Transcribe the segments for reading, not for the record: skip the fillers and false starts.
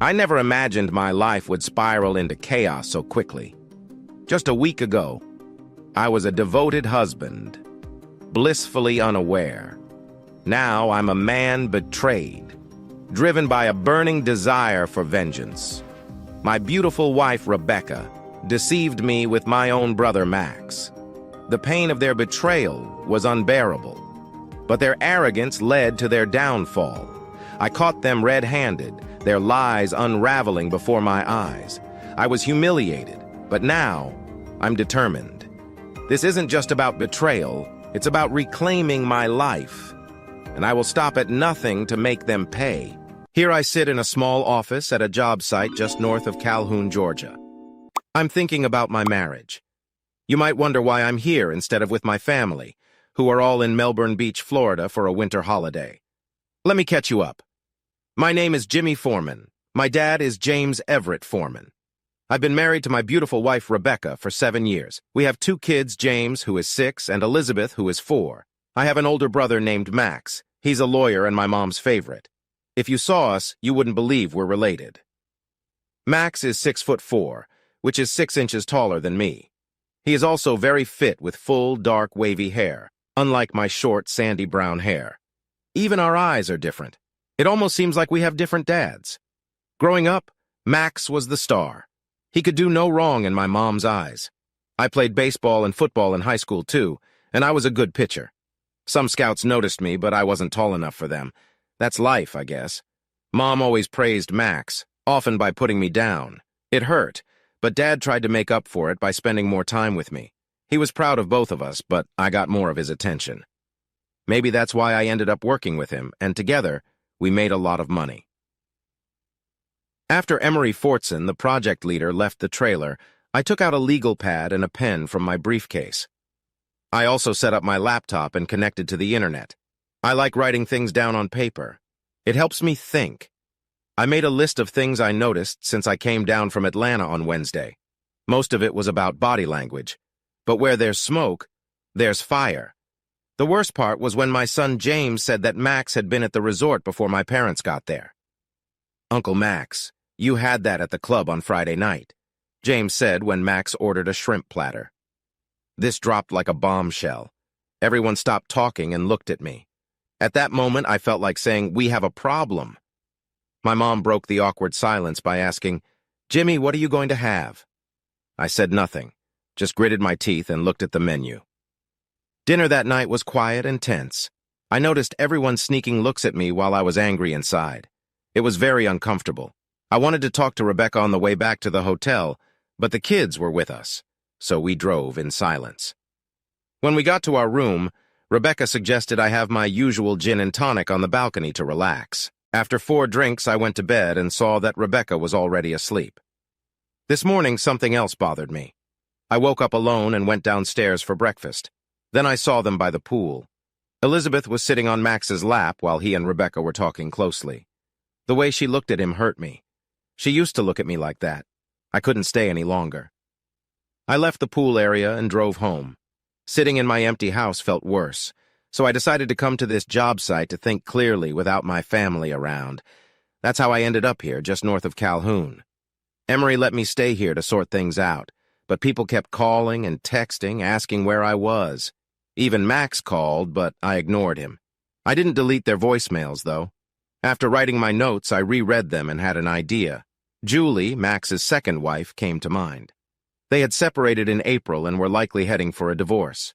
I never imagined my life would spiral into chaos so quickly. Just a week ago, I was a devoted husband, blissfully unaware. Now I'm a man betrayed, driven by a burning desire for vengeance. My beautiful wife, Rebecca, deceived me with my own brother, Max. The pain of their betrayal was unbearable, but their arrogance led to their downfall. I caught them red-handed, their lies unraveling before my eyes. I was humiliated, but now I'm determined. This isn't just about betrayal, it's about reclaiming my life. And I will stop at nothing to make them pay. Here I sit in a small office at a job site just north of Calhoun, Georgia. I'm thinking about my marriage. You might wonder why I'm here instead of with my family, who are all in Melbourne Beach, Florida for a winter holiday. Let me catch you up. My name is Jimmy Foreman. My dad is James Everett Foreman. I've been married to my beautiful wife, Rebecca, for 7 years. We have 2 kids, James, who is 6, and Elizabeth, who is 4. I have an older brother named Max. He's a lawyer and my mom's favorite. If you saw us, you wouldn't believe we're related. Max is 6'4", which is 6 inches taller than me. He is also very fit with full, dark, wavy hair, unlike my short, sandy brown hair. Even our eyes are different. It almost seems like we have different dads. Growing up, Max was the star. He could do no wrong in my mom's eyes. I played baseball and football in high school too, and I was a good pitcher. Some scouts noticed me, but I wasn't tall enough for them. That's life, I guess. Mom always praised Max, often by putting me down. It hurt, but Dad tried to make up for it by spending more time with me. He was proud of both of us, but I got more of his attention. Maybe that's why I ended up working with him, and together, we made a lot of money. After Emery Fortson, the project leader, left the trailer, I took out a legal pad and a pen from my briefcase. I also set up my laptop and connected to the internet. I like writing things down on paper. It helps me think. I made a list of things I noticed since I came down from Atlanta on Wednesday. Most of it was about body language. But where there's smoke, there's fire. The worst part was when my son James said that Max had been at the resort before my parents got there. "Uncle Max, you had that at the club on Friday night," James said when Max ordered a shrimp platter. This dropped like a bombshell. Everyone stopped talking and looked at me. At that moment, I felt like saying, "We have a problem." My mom broke the awkward silence by asking, "Jimmy, what are you going to have?" I said nothing, just gritted my teeth and looked at the menu. Dinner that night was quiet and tense. I noticed everyone sneaking looks at me while I was angry inside. It was very uncomfortable. I wanted to talk to Rebecca on the way back to the hotel, but the kids were with us, so we drove in silence. When we got to our room, Rebecca suggested I have my usual gin and tonic on the balcony to relax. After 4 drinks, I went to bed and saw that Rebecca was already asleep. This morning, something else bothered me. I woke up alone and went downstairs for breakfast. Then I saw them by the pool. Elizabeth was sitting on Max's lap while he and Rebecca were talking closely. The way she looked at him hurt me. She used to look at me like that. I couldn't stay any longer. I left the pool area and drove home. Sitting in my empty house felt worse, so I decided to come to this job site to think clearly without my family around. That's how I ended up here, just north of Calhoun. Emery let me stay here to sort things out, but people kept calling and texting, asking where I was. Even Max called, but I ignored him. I didn't delete their voicemails, though. After writing my notes, I reread them and had an idea. Julie, Max's second wife, came to mind. They had separated in April and were likely heading for a divorce.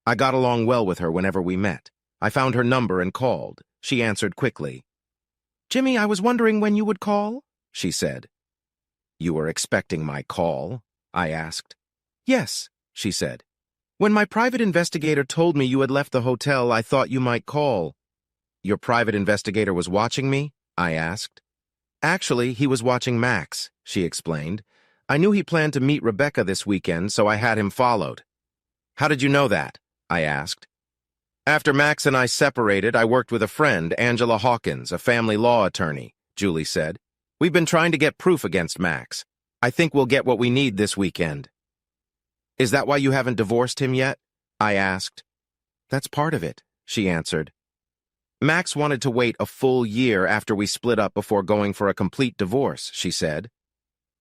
I got along well with her whenever we met. I found her number and called. She answered quickly. "Jimmy, I was wondering when you would call," she said. "You were expecting my call?" I asked. "Yes," she said. "When my private investigator told me you had left the hotel, I thought you might call." "Your private investigator was watching me?" I asked. "Actually, he was watching Max," she explained. "I knew he planned to meet Rebecca this weekend, so I had him followed." "How did you know that?" I asked. "After Max and I separated, I worked with a friend, Angela Hawkins, a family law attorney," Julie said. "We've been trying to get proof against Max. I think we'll get what we need this weekend." "Is that why you haven't divorced him yet?" I asked. "That's part of it," she answered. Max wanted to wait a full year after we split up before going for a complete divorce, she said.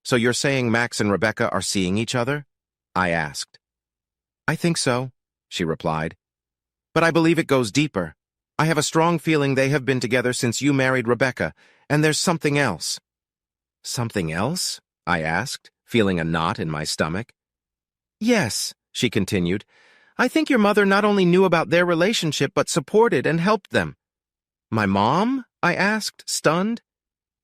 So you're saying Max and Rebecca are seeing each other? I asked. I think so, she replied. But I believe it goes deeper. I have a strong feeling they have been together since you married Rebecca, and there's something else. Something else? I asked, feeling a knot in my stomach. Yes, she continued. I think your mother not only knew about their relationship but supported and helped them. My mom? I asked, stunned.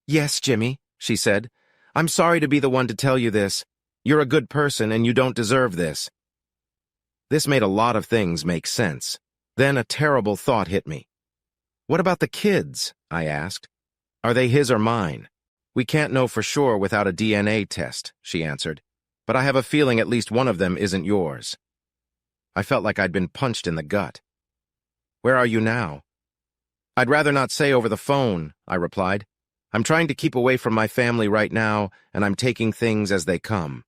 Yes, Jimmy, she said. I'm sorry to be the one to tell you this. You're a good person and you don't deserve this. This made a lot of things make sense. Then a terrible thought hit me. What about the kids? I asked. Are they his or mine? We can't know for sure without a DNA test, she answered. But I have a feeling at least one of them isn't yours. I felt like I'd been punched in the gut. Where are you now? I'd rather not say over the phone, I replied. I'm trying to keep away from my family right now, and I'm taking things as they come.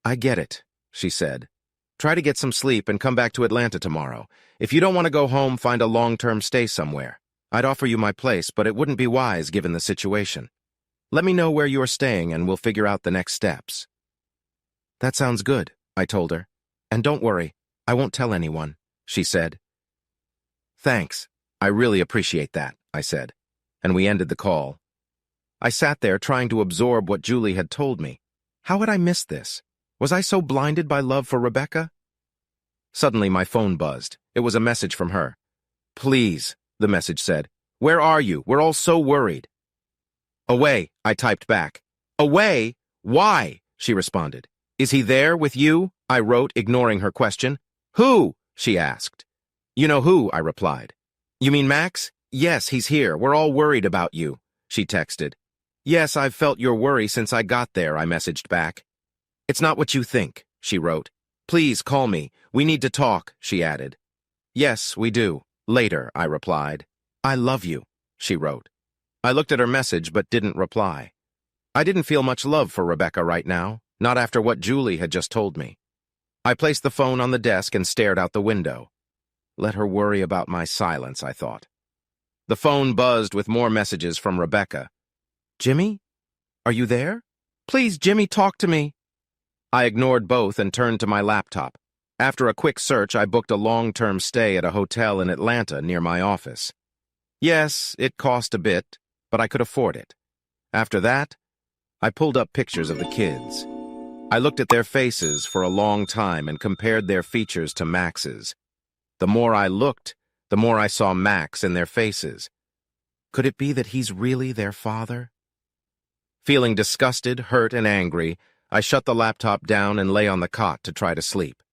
I get it, she said. Try to get some sleep and come back to Atlanta tomorrow. If you don't want to go home, find a long-term stay somewhere. I'd offer you my place, but it wouldn't be wise given the situation. Let me know where you are staying and we'll figure out the next steps. That sounds good, I told her. And don't worry, I won't tell anyone, she said. Thanks. I really appreciate that, I said, and we ended the call. I sat there trying to absorb what Julie had told me. How had I missed this? Was I so blinded by love for Rebecca? Suddenly my phone buzzed. It was a message from her. Please, the message said. Where are you? We're all so worried. Away, I typed back. Away? Why? She responded. Is he there with you? I wrote, ignoring her question. Who? She asked. You know who, I replied. You mean Max? Yes, he's here. We're all worried about you, she texted. Yes, I've felt your worry since I got there, I messaged back. It's not what you think, she wrote. Please call me. We need to talk, she added. Yes, we do. Later, I replied. I love you, she wrote. I looked at her message but didn't reply. I didn't feel much love for Rebecca right now, not after what Julie had just told me. I placed the phone on the desk and stared out the window. Let her worry about my silence, I thought. The phone buzzed with more messages from Rebecca. Jimmy? Are you there? Please, Jimmy, talk to me. I ignored both and turned to my laptop. After a quick search, I booked a long-term stay at a hotel in Atlanta near my office. Yes, it cost a bit, but I could afford it. After that, I pulled up pictures of the kids. I looked at their faces for a long time and compared their features to Max's. The more I looked, the more I saw Max in their faces. Could it be that he's really their father? Feeling disgusted, hurt, and angry, I shut the laptop down and lay on the cot to try to sleep.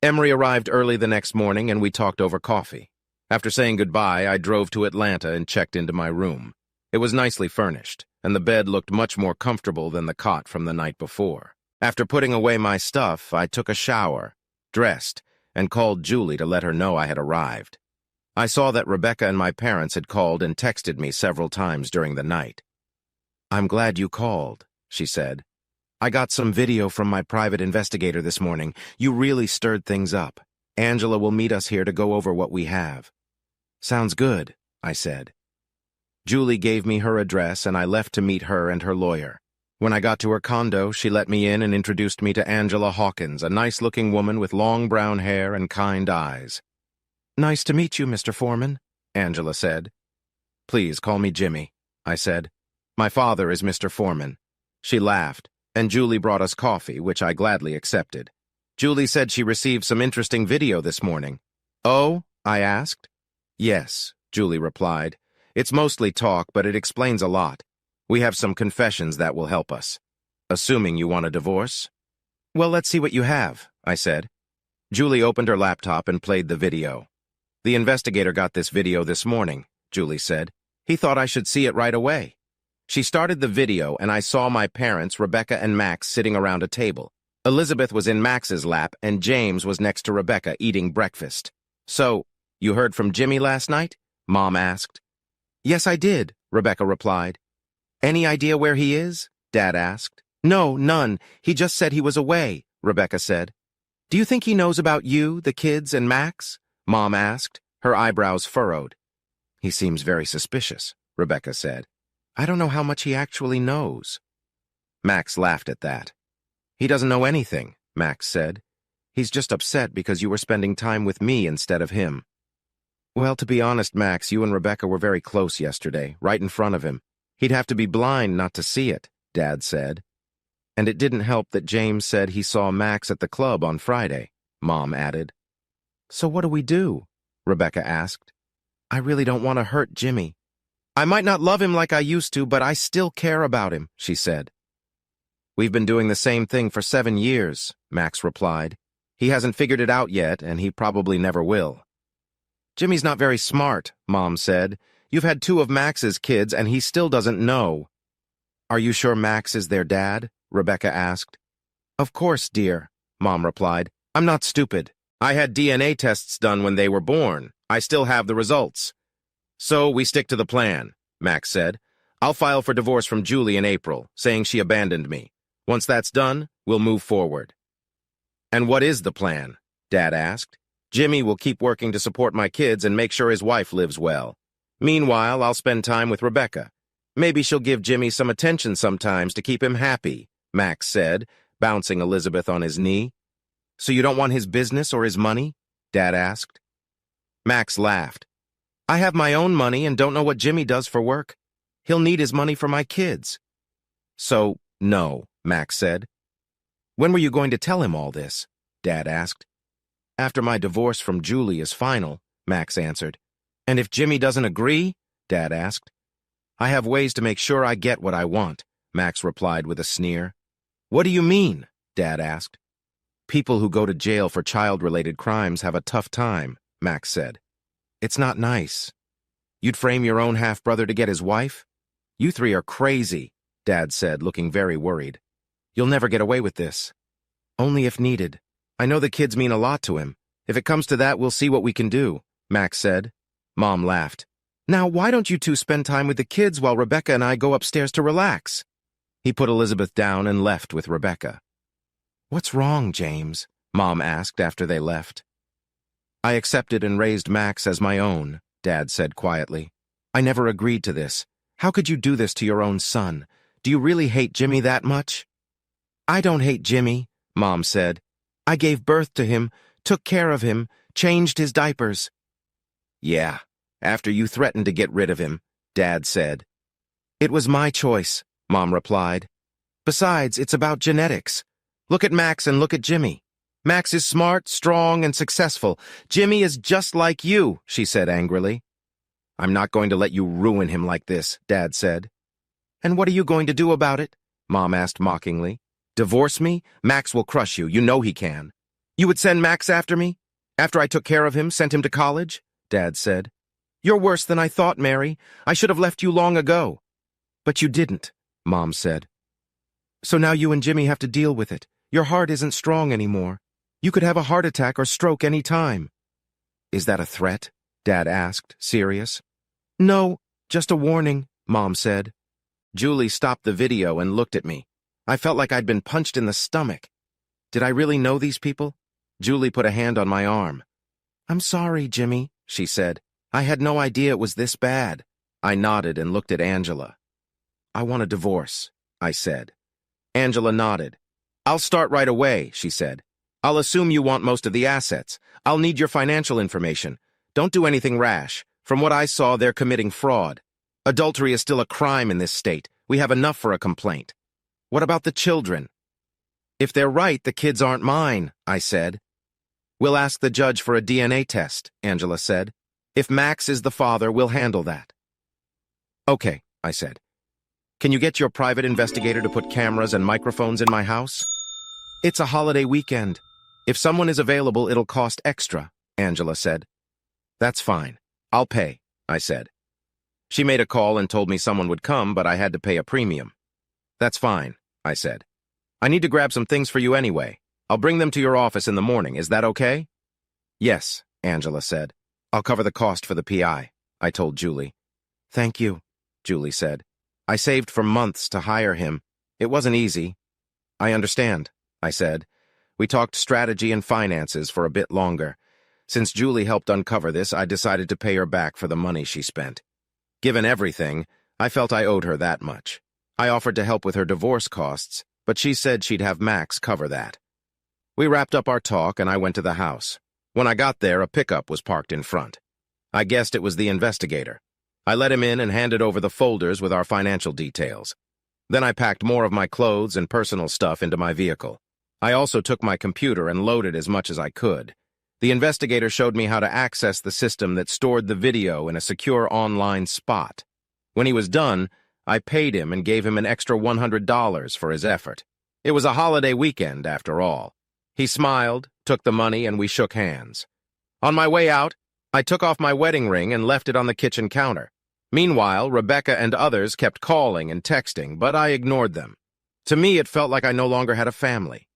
Emery arrived early the next morning and we talked over coffee. After saying goodbye, I drove to Atlanta and checked into my room. It was nicely furnished, and the bed looked much more comfortable than the cot from the night before. After putting away my stuff, I took a shower, dressed, and called Julie to let her know I had arrived. I saw that Rebecca and my parents had called and texted me several times during the night. I'm glad you called, she said. I got some video from my private investigator this morning. You really stirred things up. Angela will meet us here to go over what we have. Sounds good, I said. Julie gave me her address and I left to meet her and her lawyer. When I got to her condo, she let me in and introduced me to Angela Hawkins, a nice-looking woman with long brown hair and kind eyes. Nice to meet you, Mr. Foreman, Angela said. Please call me Jimmy, I said. My father is Mr. Foreman. She laughed, and Julie brought us coffee, which I gladly accepted. Julie said she received some interesting video this morning. Oh? I asked. Yes, Julie replied. It's mostly talk, but it explains a lot. We have some confessions that will help us. Assuming you want a divorce? Well, let's see what you have, I said. Julie opened her laptop and played the video. The investigator got this video this morning, Julie said. He thought I should see it right away. She started the video and I saw my parents, Rebecca and Max, sitting around a table. Elizabeth was in Max's lap and James was next to Rebecca eating breakfast. So, you heard from Jimmy last night? Mom asked. Yes, I did, Rebecca replied. Any idea where he is? Dad asked. No, none. He just said he was away, Rebecca said. Do you think he knows about you, the kids, and Max? Mom asked, her eyebrows furrowed. He seems very suspicious, Rebecca said. I don't know how much he actually knows. Max laughed at that. He doesn't know anything, Max said. He's just upset because you were spending time with me instead of him. Well, to be honest, Max, you and Rebecca were very close yesterday, right in front of him. He'd have to be blind not to see it, Dad said. And it didn't help that James said he saw Max at the club on Friday, Mom added. So what do we do? Rebecca asked. I really don't want to hurt Jimmy. I might not love him like I used to, but I still care about him, she said. We've been doing the same thing for 7 years, Max replied. He hasn't figured it out yet, and he probably never will. Jimmy's not very smart, Mom said. You've had 2 of Max's kids, and he still doesn't know. Are you sure Max is their dad? Rebecca asked. Of course, dear, Mom replied. I'm not stupid. I had DNA tests done when they were born. I still have the results. So we stick to the plan, Max said. I'll file for divorce from Julie in April, saying she abandoned me. Once that's done, we'll move forward. And what is the plan? Dad asked. Jimmy will keep working to support my kids and make sure his wife lives well. Meanwhile, I'll spend time with Rebecca. Maybe she'll give Jimmy some attention sometimes to keep him happy, Max said, bouncing Elizabeth on his knee. So you don't want his business or his money? Dad asked. Max laughed. I have my own money and don't know what Jimmy does for work. He'll need his money for my kids. So, no, Max said. When were you going to tell him all this? Dad asked. After my divorce from Julie is final, Max answered. And if Jimmy doesn't agree? Dad asked. I have ways to make sure I get what I want, Max replied with a sneer. What do you mean? Dad asked. People who go to jail for child-related crimes have a tough time, Max said. It's not nice. You'd frame your own half-brother to get his wife? You 3 are crazy, Dad said, looking very worried. You'll never get away with this. Only if needed. I know the kids mean a lot to him. If it comes to that, we'll see what we can do, Max said. Mom laughed. Now, why don't you 2 spend time with the kids while Rebecca and I go upstairs to relax? He put Elizabeth down and left with Rebecca. What's wrong, James? Mom asked after they left. I accepted and raised Max as my own, Dad said quietly. I never agreed to this. How could you do this to your own son? Do you really hate Jimmy that much? I don't hate Jimmy, Mom said. I gave birth to him, took care of him, changed his diapers. Yeah, after you threatened to get rid of him, Dad said. It was my choice, Mom replied. Besides, it's about genetics. Look at Max and look at Jimmy. Max is smart, strong, and successful. Jimmy is just like you, she said angrily. I'm not going to let you ruin him like this, Dad said. And what are you going to do about it? Mom asked mockingly. Divorce me? Max will crush you. You know he can. You would send Max after me? After I took care of him, sent him to college? Dad said. You're worse than I thought, Mary. I should have left you long ago. But you didn't, Mom said. So now you and Jimmy have to deal with it. Your heart isn't strong anymore. You could have a heart attack or stroke any time. Is that a threat? Dad asked, serious. No, just a warning, Mom said. Julie stopped the video and looked at me. I felt like I'd been punched in the stomach. Did I really know these people? Julie put a hand on my arm. I'm sorry, Jimmy, she said. I had no idea it was this bad. I nodded and looked at Angela. I want a divorce, I said. Angela nodded. I'll start right away, she said. I'll assume you want most of the assets. I'll need your financial information. Don't do anything rash. From what I saw, they're committing fraud. Adultery is still a crime in this state. We have enough for a complaint. What about the children? If they're right, the kids aren't mine, I said. We'll ask the judge for a DNA test, Angela said. If Max is the father, we'll handle that. Okay, I said. Can you get your private investigator to put cameras and microphones in my house? It's a holiday weekend. If someone is available, it'll cost extra, Angela said. That's fine. I'll pay, I said. She made a call and told me someone would come, but I had to pay a premium. That's fine, I said. I need to grab some things for you anyway. I'll bring them to your office in the morning. Is that okay? Yes, Angela said. I'll cover the cost for the PI, I told Julie. Thank you, Julie said. I saved for months to hire him. It wasn't easy. I understand, I said. We talked strategy and finances for a bit longer. Since Julie helped uncover this, I decided to pay her back for the money she spent. Given everything, I felt I owed her that much. I offered to help with her divorce costs, but she said she'd have Max cover that. We wrapped up our talk and I went to the house. When I got there, a pickup was parked in front. I guessed it was the investigator. I let him in and handed over the folders with our financial details. Then I packed more of my clothes and personal stuff into my vehicle. I also took my computer and loaded as much as I could. The investigator showed me how to access the system that stored the video in a secure online spot. When he was done, I paid him and gave him an extra $100 for his effort. It was a holiday weekend, after all. He smiled, took the money, and we shook hands. On my way out, I took off my wedding ring and left it on the kitchen counter. Meanwhile, Rebecca and others kept calling and texting, but I ignored them. To me, it felt like I no longer had a family.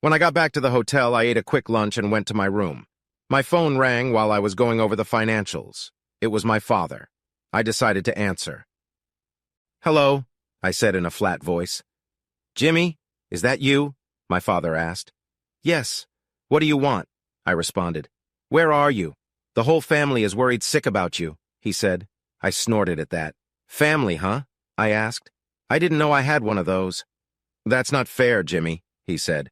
When I got back to the hotel, I ate a quick lunch and went to my room. My phone rang while I was going over the financials. It was my father. I decided to answer. "Hello," I said in a flat voice. "Jimmy, is that you?" my father asked. "Yes. What do you want?" I responded. "Where are you? The whole family is worried sick about you," he said. I snorted at that. "Family, huh?" I asked. "I didn't know I had one of those." "That's not fair, Jimmy," he said.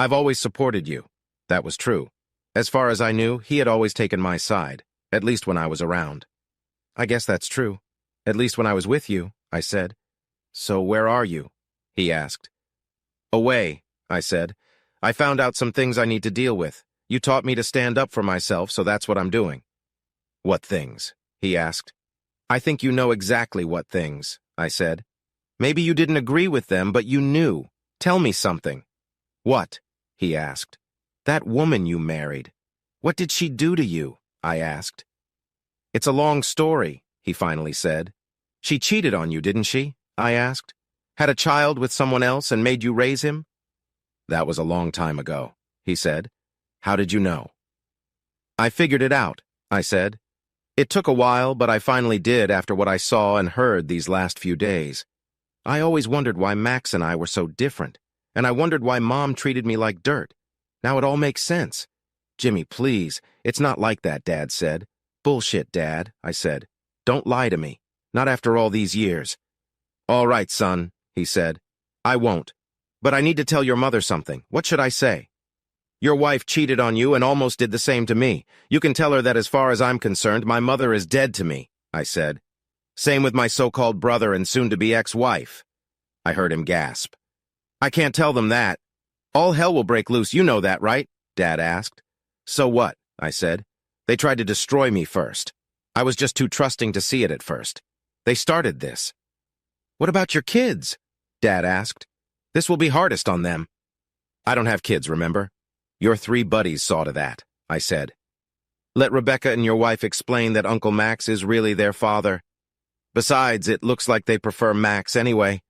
"I've always supported you." That was true. As far as I knew, he had always taken my side, at least when I was around. "I guess that's true. At least when I was with you," I said. "So where are you?" he asked. "Away," I said. "I found out some things I need to deal with. You taught me to stand up for myself, so that's what I'm doing." "What things?" he asked. "I think you know exactly what things," I said. "Maybe you didn't agree with them, but you knew. Tell me something." "What?" he asked. "That woman you married. What did she do to you?" I asked. "It's a long story," he finally said. "She cheated on you, didn't she?" I asked. "Had a child with someone else and made you raise him?" "That was a long time ago," he said. "How did you know?" "I figured it out," I said. "It took a while, but I finally did after what I saw and heard these last few days. I always wondered why Max and I were so different, and I wondered why Mom treated me like dirt. Now it all makes sense." "Jimmy, please, it's not like that," Dad said. "Bullshit, Dad," I said. "Don't lie to me. Not after all these years." "All right, son," he said. "I won't. But I need to tell your mother something. What should I say?" "Your wife cheated on you and almost did the same to me. You can tell her that as far as I'm concerned, my mother is dead to me," I said. "Same with my so-called brother and soon-to-be ex-wife." I heard him gasp. "I can't tell them that." "All hell will break loose, you know that, right?" Dad asked. "So what?" I said. "They tried to destroy me first. I was just too trusting to see it at first. They started this." "What about your kids?" Dad asked. "This will be hardest on them." "I don't have kids, remember? Your 3 buddies saw to that," I said. "Let Rebecca and your wife explain that Uncle Max is really their father. Besides, it looks like they prefer Max anyway."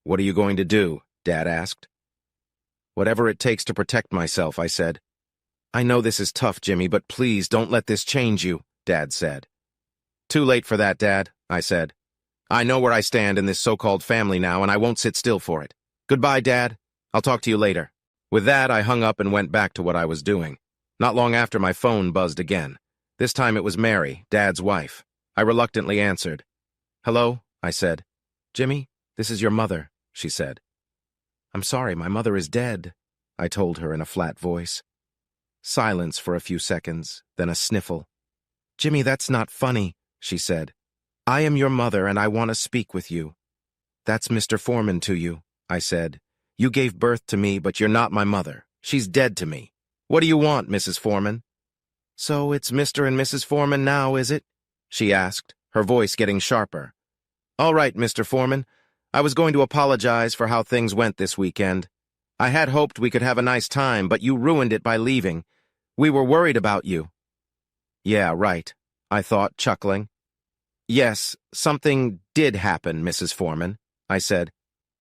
"What are you going to do?" Dad asked. "Whatever it takes to protect myself," I said. "I know this is tough, Jimmy, but please don't let this change you," Dad said. "Too late for that, Dad," I said. "I know where I stand in this so-called family now, and I won't sit still for it. Goodbye, Dad. I'll talk to you later." With that, I hung up and went back to what I was doing. Not long after, my phone buzzed again. This time it was Mary, Dad's wife. I reluctantly answered. "Hello?" I said. "Jimmy, this is your mother," she said. "I'm sorry, my mother is dead," I told her in a flat voice. Silence for a few seconds, then a sniffle. "Jimmy, that's not funny," she said. "I am your mother and I want to speak with you." "That's Mr. Foreman to you," I said. "You gave birth to me, but you're not my mother. She's dead to me. What do you want, Mrs. Foreman?" "So it's Mr. and Mrs. Foreman now, is it?" she asked, her voice getting sharper. "All right, Mr. Foreman. I was going to apologize for how things went this weekend. I had hoped we could have a nice time, but you ruined it by leaving. We were worried about you." "Yeah, right," I thought, chuckling. "Yes, something did happen, Mrs. Foreman," I said.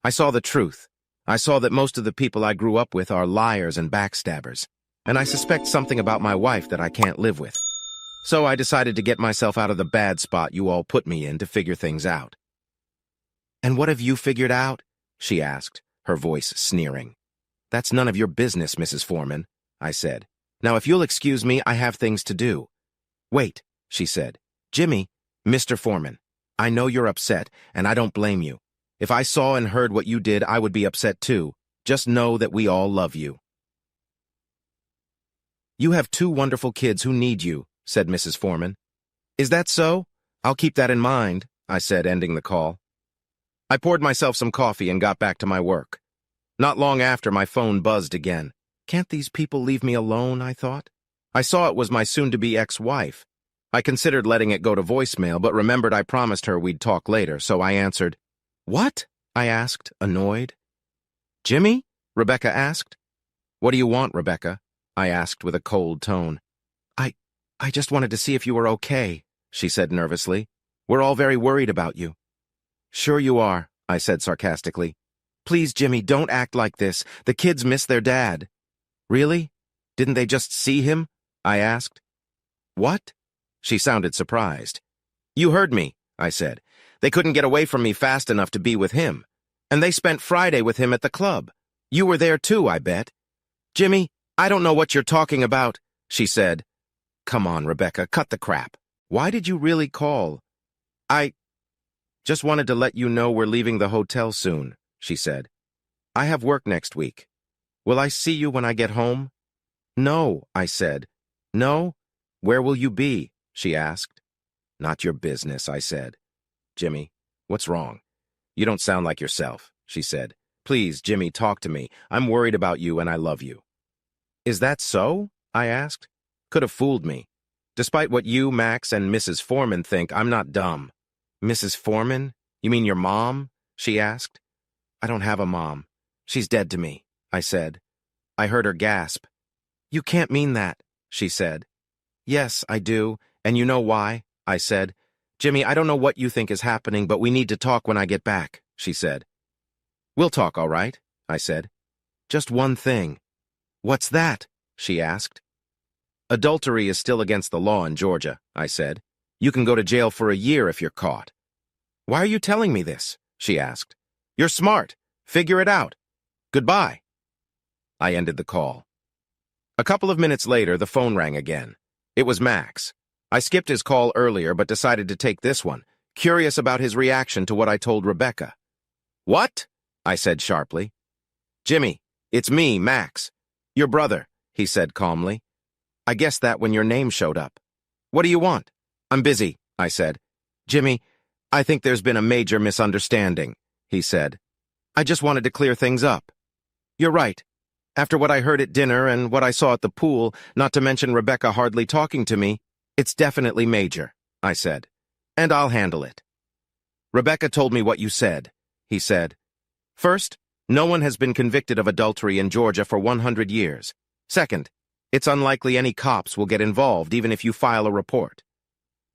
"I saw the truth. I saw that most of the people I grew up with are liars and backstabbers, and I suspect something about my wife that I can't live with. So I decided to get myself out of the bad spot you all put me in to figure things out." "And what have you figured out?" she asked, her voice sneering. "That's none of your business, Mrs. Foreman," I said. Now, if you'll excuse me, I have things to do. Wait, she said. Jimmy, Mr. Foreman, I know you're upset, and I don't blame you. If I saw and heard what you did, I would be upset too. Just know that we all love you. You have two wonderful kids who need you, said Mrs. Foreman. Is that so? I'll keep that in mind, I said, ending the call. I poured myself some coffee and got back to my work. Not long after, my phone buzzed again. Can't these people leave me alone, I thought. I saw it was my soon-to-be ex-wife. I considered letting it go to voicemail, but remembered I promised her we'd talk later, so I answered. What? I asked, annoyed. Jimmy? Rebecca asked. What do you want, Rebecca? I asked with a cold tone. I just wanted to see if you were okay, she said nervously. We're all very worried about you. Sure you are, I said sarcastically. Please, Jimmy, don't act like this. The kids miss their dad. Really? Didn't they just see him? I asked. What? She sounded surprised. You heard me, I said. They couldn't get away from me fast enough to be with him. And they spent Friday with him at the club. You were there too, I bet. Jimmy, I don't know what you're talking about, she said. Come on, Rebecca, cut the crap. Why did you really call? I just wanted to let you know we're leaving the hotel soon, she said. I have work next week. Will I see you when I get home? No, I said. No? Where will you be? She asked. Not your business, I said. Jimmy, what's wrong? You don't sound like yourself, she said. Please, Jimmy, talk to me. I'm worried about you and I love you. Is that so? I asked. Could have fooled me. Despite what you, Max, and Mrs. Foreman think, I'm not dumb. Mrs. Foreman? You mean your mom? She asked. I don't have a mom. She's dead to me, I said. I heard her gasp. You can't mean that, she said. Yes, I do, and you know why, I said. Jimmy, I don't know what you think is happening, but we need to talk when I get back, she said. We'll talk, all right, I said. Just one thing. What's that? She asked. Adultery is still against the law in Georgia, I said. You can go to jail for a year if you're caught. Why are you telling me this? She asked. You're smart. Figure it out. Goodbye. I ended the call. A couple of minutes later, the phone rang again. It was Max. I skipped his call earlier, but decided to take this one, curious about his reaction to what I told Rebecca. What? I said sharply. Jimmy, it's me, Max. Your brother, he said calmly. I guessed that when your name showed up. What do you want? I'm busy, I said. Jimmy, I think there's been a major misunderstanding, he said. I just wanted to clear things up. You're right. After what I heard at dinner and what I saw at the pool, not to mention Rebecca hardly talking to me, it's definitely major, I said. And I'll handle it. Rebecca told me what you said, he said. First, no one has been convicted of adultery in Georgia for 100 years. Second, it's unlikely any cops will get involved even if you file a report.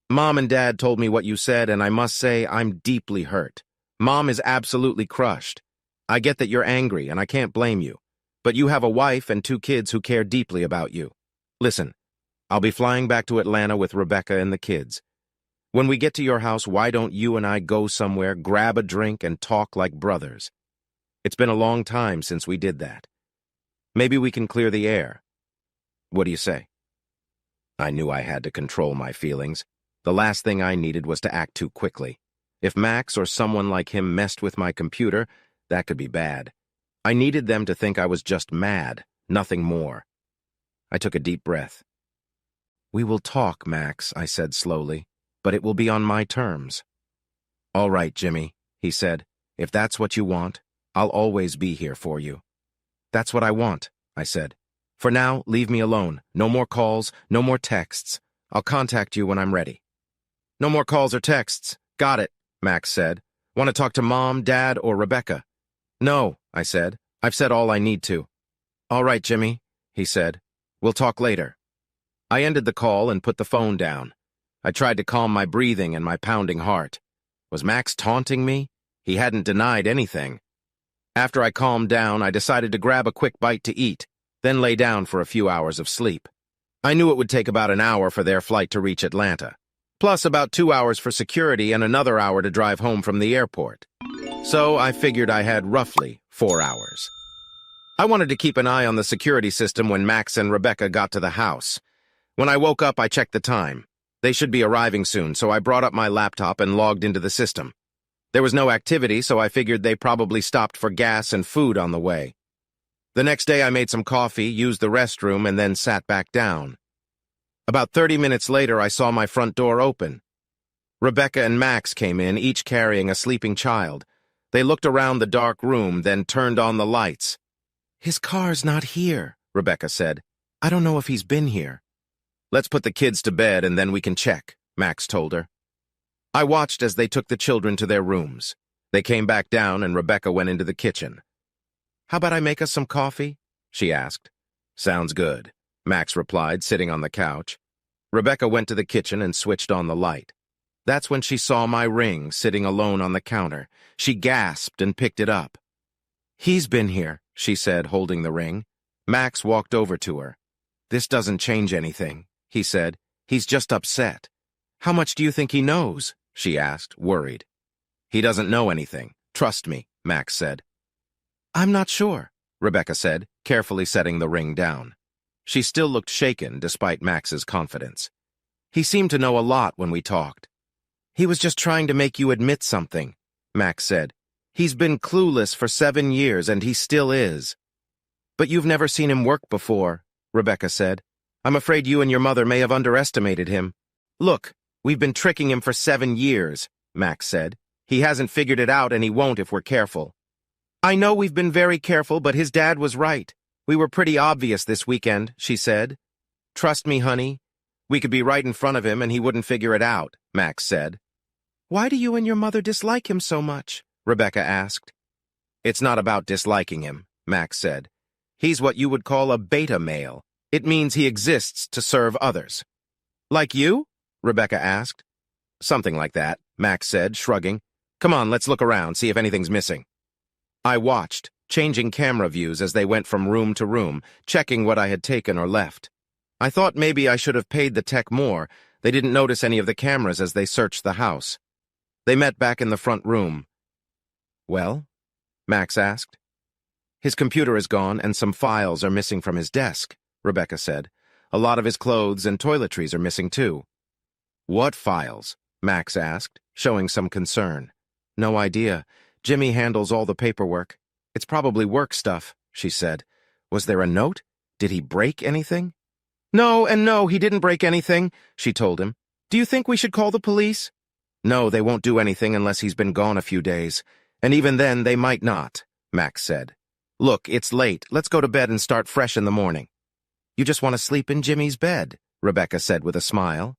Mom and Dad told me what you said, and I must say I'm deeply hurt. Mom is absolutely crushed. I get that you're angry, and I can't blame you. But you have a wife and two kids who care deeply about you. Listen, I'll be flying back to Atlanta with Rebecca and the kids. When we get to your house, why don't you and I go somewhere, grab a drink, and talk like brothers? It's been a long time since we did that. Maybe we can clear the air. What do you say? I knew I had to control my feelings. The last thing I needed was to act too quickly. If Max or someone like him messed with my computer, that could be bad. I needed them to think I was just mad, nothing more. I took a deep breath. We will talk, Max, I said slowly, but it will be on my terms. All right, Jimmy, he said. If that's what you want, I'll always be here for you. That's what I want, I said. For now, leave me alone. No more calls, no more texts. I'll contact you when I'm ready. No more calls or texts. Got it, Max said. Want to talk to Mom, Dad, or Rebecca? No, I said. I've said all I need to. All right, Jimmy, he said. We'll talk later. I ended the call and put the phone down. I tried to calm my breathing and my pounding heart. Was Max taunting me? He hadn't denied anything. After I calmed down, I decided to grab a quick bite to eat, then lay down for a few hours of sleep. I knew it would take about an hour for their flight to reach Atlanta, plus about 2 hours for security and another hour to drive home from the airport. So I figured I had roughly 4 hours. I wanted to keep an eye on the security system when Max and Rebecca got to the house. When I woke up, I checked the time. They should be arriving soon, so I brought up my laptop and logged into the system. There was no activity, so I figured they probably stopped for gas and food on the way. The next day, I made some coffee, used the restroom, and then sat back down. About 30 minutes later, I saw my front door open. Rebecca and Max came in, each carrying a sleeping child. They looked around the dark room, then turned on the lights. "His car's not here," Rebecca said. "I don't know if he's been here." "Let's put the kids to bed and then we can check," Max told her. I watched as they took the children to their rooms. They came back down and Rebecca went into the kitchen. "How about I make us some coffee?" she asked. "Sounds good," Max replied, sitting on the couch. Rebecca went to the kitchen and switched on the light. That's when she saw my ring sitting alone on the counter. She gasped and picked it up. "He's been here," she said, holding the ring. Max walked over to her. "This doesn't change anything," he said. "He's just upset." "How much do you think he knows?" she asked, worried. "He doesn't know anything. Trust me," Max said. "I'm not sure," Rebecca said, carefully setting the ring down. She still looked shaken, despite Max's confidence. "He seemed to know a lot when we talked." "He was just trying to make you admit something," Max said. "He's been clueless for 7 years, and he still is." "But you've never seen him work before," Rebecca said. "I'm afraid you and your mother may have underestimated him." "Look, we've been tricking him for 7 years," Max said. "He hasn't figured it out, and he won't if we're careful." "I know we've been very careful, but his dad was right. We were pretty obvious this weekend," she said. "Trust me, honey. We could be right in front of him, and he wouldn't figure it out," Max said. "Why do you and your mother dislike him so much?" Rebecca asked. "It's not about disliking him," Max said. "He's what you would call a beta male. It means he exists to serve others." "Like you?" Rebecca asked. "Something like that," Max said, shrugging. "Come on, let's look around, see if anything's missing." I watched, changing camera views as they went from room to room, checking what I had taken or left. I thought maybe I should have paid the tech more. They didn't notice any of the cameras as they searched the house. They met back in the front room. "Well?" Max asked. "His computer is gone and some files are missing from his desk," Rebecca said. "A lot of his clothes and toiletries are missing too." "What files?" Max asked, showing some concern. "No idea. Jimmy handles all the paperwork. It's probably work stuff," she said. "Was there a note? Did he break anything?" "No, and no, he didn't break anything," she told him. "Do you think we should call the police?" "No, they won't do anything unless he's been gone a few days. And even then, they might not," Max said. "Look, it's late. Let's go to bed and start fresh in the morning." "You just want to sleep in Jimmy's bed," Rebecca said with a smile.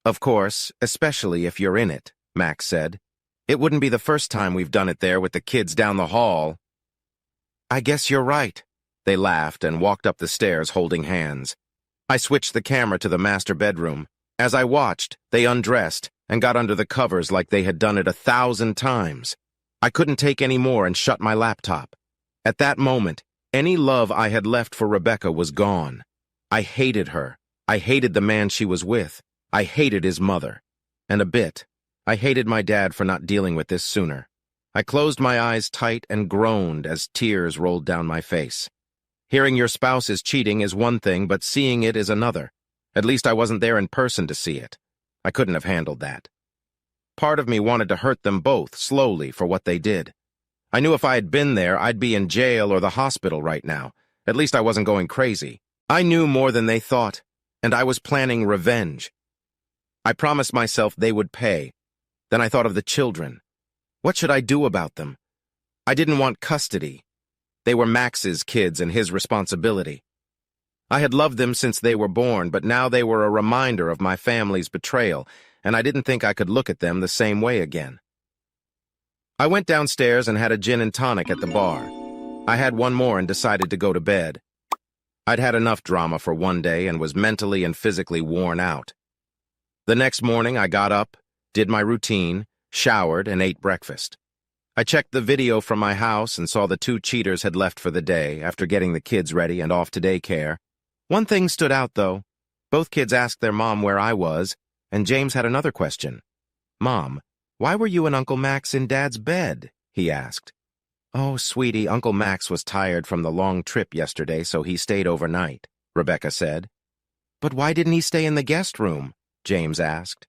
"Of course, especially if you're in it," Max said. "It wouldn't be the first time we've done it there with the kids down the hall." "I guess you're right." They laughed and walked up the stairs holding hands. I switched the camera to the master bedroom. As I watched, they undressed and got under the covers like they had done it 1,000 times. I couldn't take any more and shut my laptop. At that moment, any love I had left for Rebecca was gone. I hated her. I hated the man she was with. I hated his mother. And a bit, I hated my dad for not dealing with this sooner. I closed my eyes tight and groaned as tears rolled down my face. Hearing your spouse is cheating is one thing, but seeing it is another. At least I wasn't there in person to see it. I couldn't have handled that. Part of me wanted to hurt them both, slowly, for what they did. I knew if I had been there, I'd be in jail or the hospital right now. At least I wasn't going crazy. I knew more than they thought, and I was planning revenge. I promised myself they would pay. Then I thought of the children. What should I do about them? I didn't want custody. They were Max's kids and his responsibility. I had loved them since they were born, but now they were a reminder of my family's betrayal, and I didn't think I could look at them the same way again. I went downstairs and had a gin and tonic at the bar. I had one more and decided to go to bed. I'd had enough drama for one day and was mentally and physically worn out. The next morning, I got up, did my routine, showered, and ate breakfast. I checked the video from my house and saw the 2 cheaters had left for the day after getting the kids ready and off to daycare. One thing stood out, though. Both kids asked their mom where I was, and James had another question. "Mom, why were you and Uncle Max in Dad's bed?" he asked. Oh, sweetie, Uncle Max was tired from the long trip yesterday, so he stayed overnight, Rebecca said. But why didn't he stay in the guest room? James asked.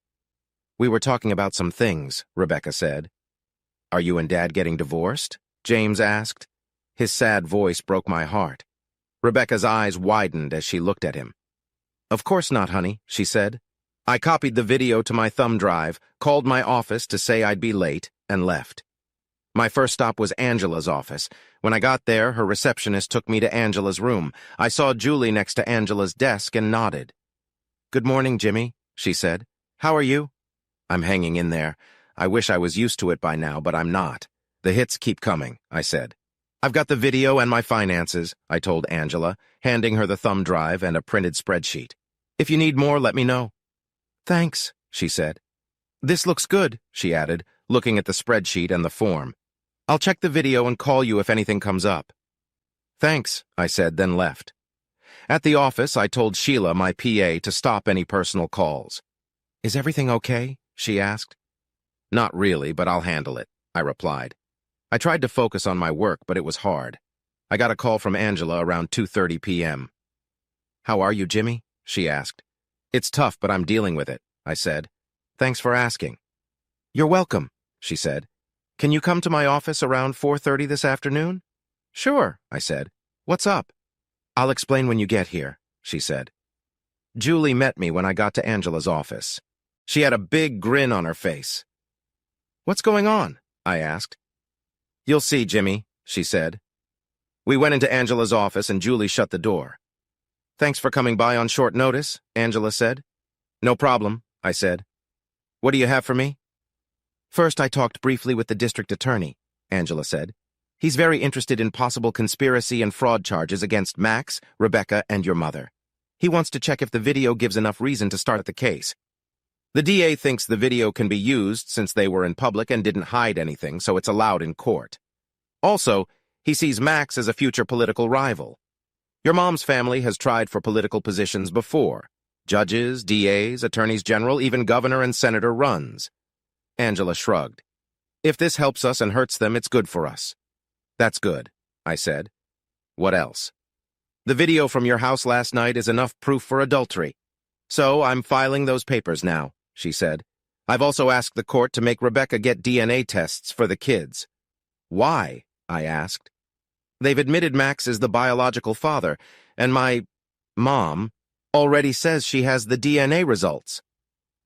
We were talking about some things, Rebecca said. Are you and Dad getting divorced? James asked. His sad voice broke my heart. Rebecca's eyes widened as she looked at him. Of course not, honey, she said. I copied the video to my thumb drive, called my office to say I'd be late, and left. My first stop was Angela's office. When I got there, her receptionist took me to Angela's room. I saw Julie next to Angela's desk and nodded. Good morning, Jimmy, she said. How are you? I'm hanging in there. I wish I was used to it by now, but I'm not. The hits keep coming, I said. I've got the video and my finances, I told Angela, handing her the thumb drive and a printed spreadsheet. If you need more, let me know. Thanks, she said. This looks good, she added, looking at the spreadsheet and the form. I'll check the video and call you if anything comes up. Thanks, I said, then left. At the office, I told Sheila, my PA, to stop any personal calls. Is everything okay? She asked. Not really, but I'll handle it, I replied. I tried to focus on my work, but it was hard. I got a call from Angela around 2:30 p.m. How are you, Jimmy? She asked. It's tough, but I'm dealing with it, I said. Thanks for asking. You're welcome, she said. Can you come to my office around 4:30 this afternoon? Sure, I said. What's up? I'll explain when you get here, she said. Julie met me when I got to Angela's office. She had a big grin on her face. What's going on? I asked. You'll see, Jimmy, she said. We went into Angela's office and Julie shut the door. Thanks for coming by on short notice, Angela said. No problem, I said. What do you have for me? First, I talked briefly with the district attorney, Angela said. He's very interested in possible conspiracy and fraud charges against Max, Rebecca, and your mother. He wants to check if the video gives enough reason to start the case. The DA thinks the video can be used since they were in public and didn't hide anything, so it's allowed in court. Also, he sees Max as a future political rival. Your mom's family has tried for political positions before. Judges, DAs, attorneys general, even governor and senator runs. Angela shrugged. If this helps us and hurts them, it's good for us. That's good, I said. What else? The video from your house last night is enough proof for adultery. So I'm filing those papers now, she said. I've also asked the court to make Rebecca get DNA tests for the kids. Why? I asked. They've admitted Max is the biological father, and my mom already says she has the DNA results.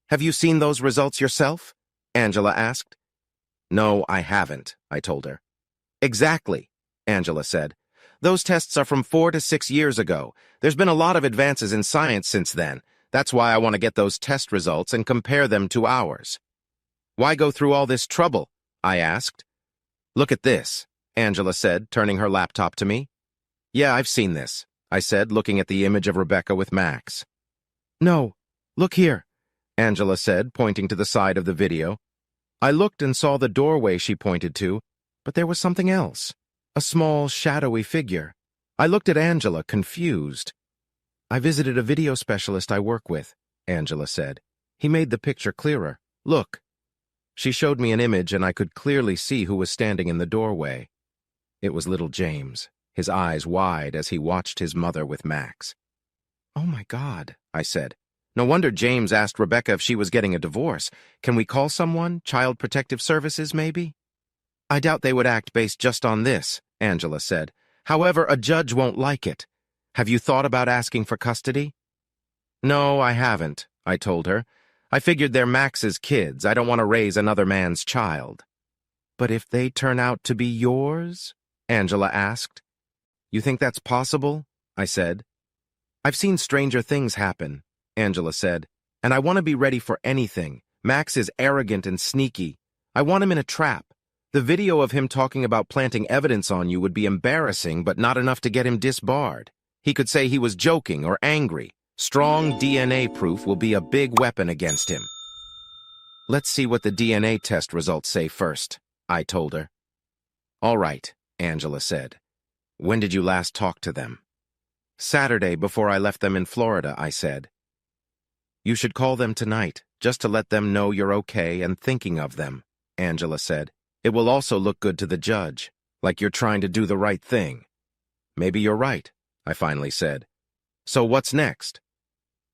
Have you seen those results yourself? Angela asked. No, I haven't, I told her. Exactly, Angela said. Those tests are from 4 to 6 years ago. There's been a lot of advances in science since then. That's why I want to get those test results and compare them to ours. Why go through all this trouble? I asked. Look at this, Angela said, turning her laptop to me. Yeah, I've seen this, I said, looking at the image of Rebecca with Max. No, look here, Angela said, pointing to the side of the video. I looked and saw the doorway she pointed to, but there was something else, a small, shadowy figure. I looked at Angela, confused. I visited a video specialist I work with, Angela said. He made the picture clearer. Look. She showed me an image and I could clearly see who was standing in the doorway. It was little James, his eyes wide as he watched his mother with Max. Oh my God, I said. No wonder James asked Rebecca if she was getting a divorce. Can we call someone? Child Protective Services, maybe? I doubt they would act based just on this, Angela said. However, a judge won't like it. Have you thought about asking for custody? No, I haven't, I told her. I figured they're Max's kids. I don't want to raise another man's child. But if they turn out to be yours? Angela asked. You think that's possible? I said. I've seen stranger things happen, Angela said, and I want to be ready for anything. Max is arrogant and sneaky. I want him in a trap. The video of him talking about planting evidence on you would be embarrassing, but not enough to get him disbarred. He could say he was joking or angry. Strong DNA proof will be a big weapon against him. Let's see what the DNA test results say first, I told her. All right, Angela said. When did you last talk to them? Saturday before I left them in Florida, I said. You should call them tonight, just to let them know you're okay and thinking of them, Angela said. It will also look good to the judge. like you're trying to do the right thing. Maybe you're right, I finally said. So what's next?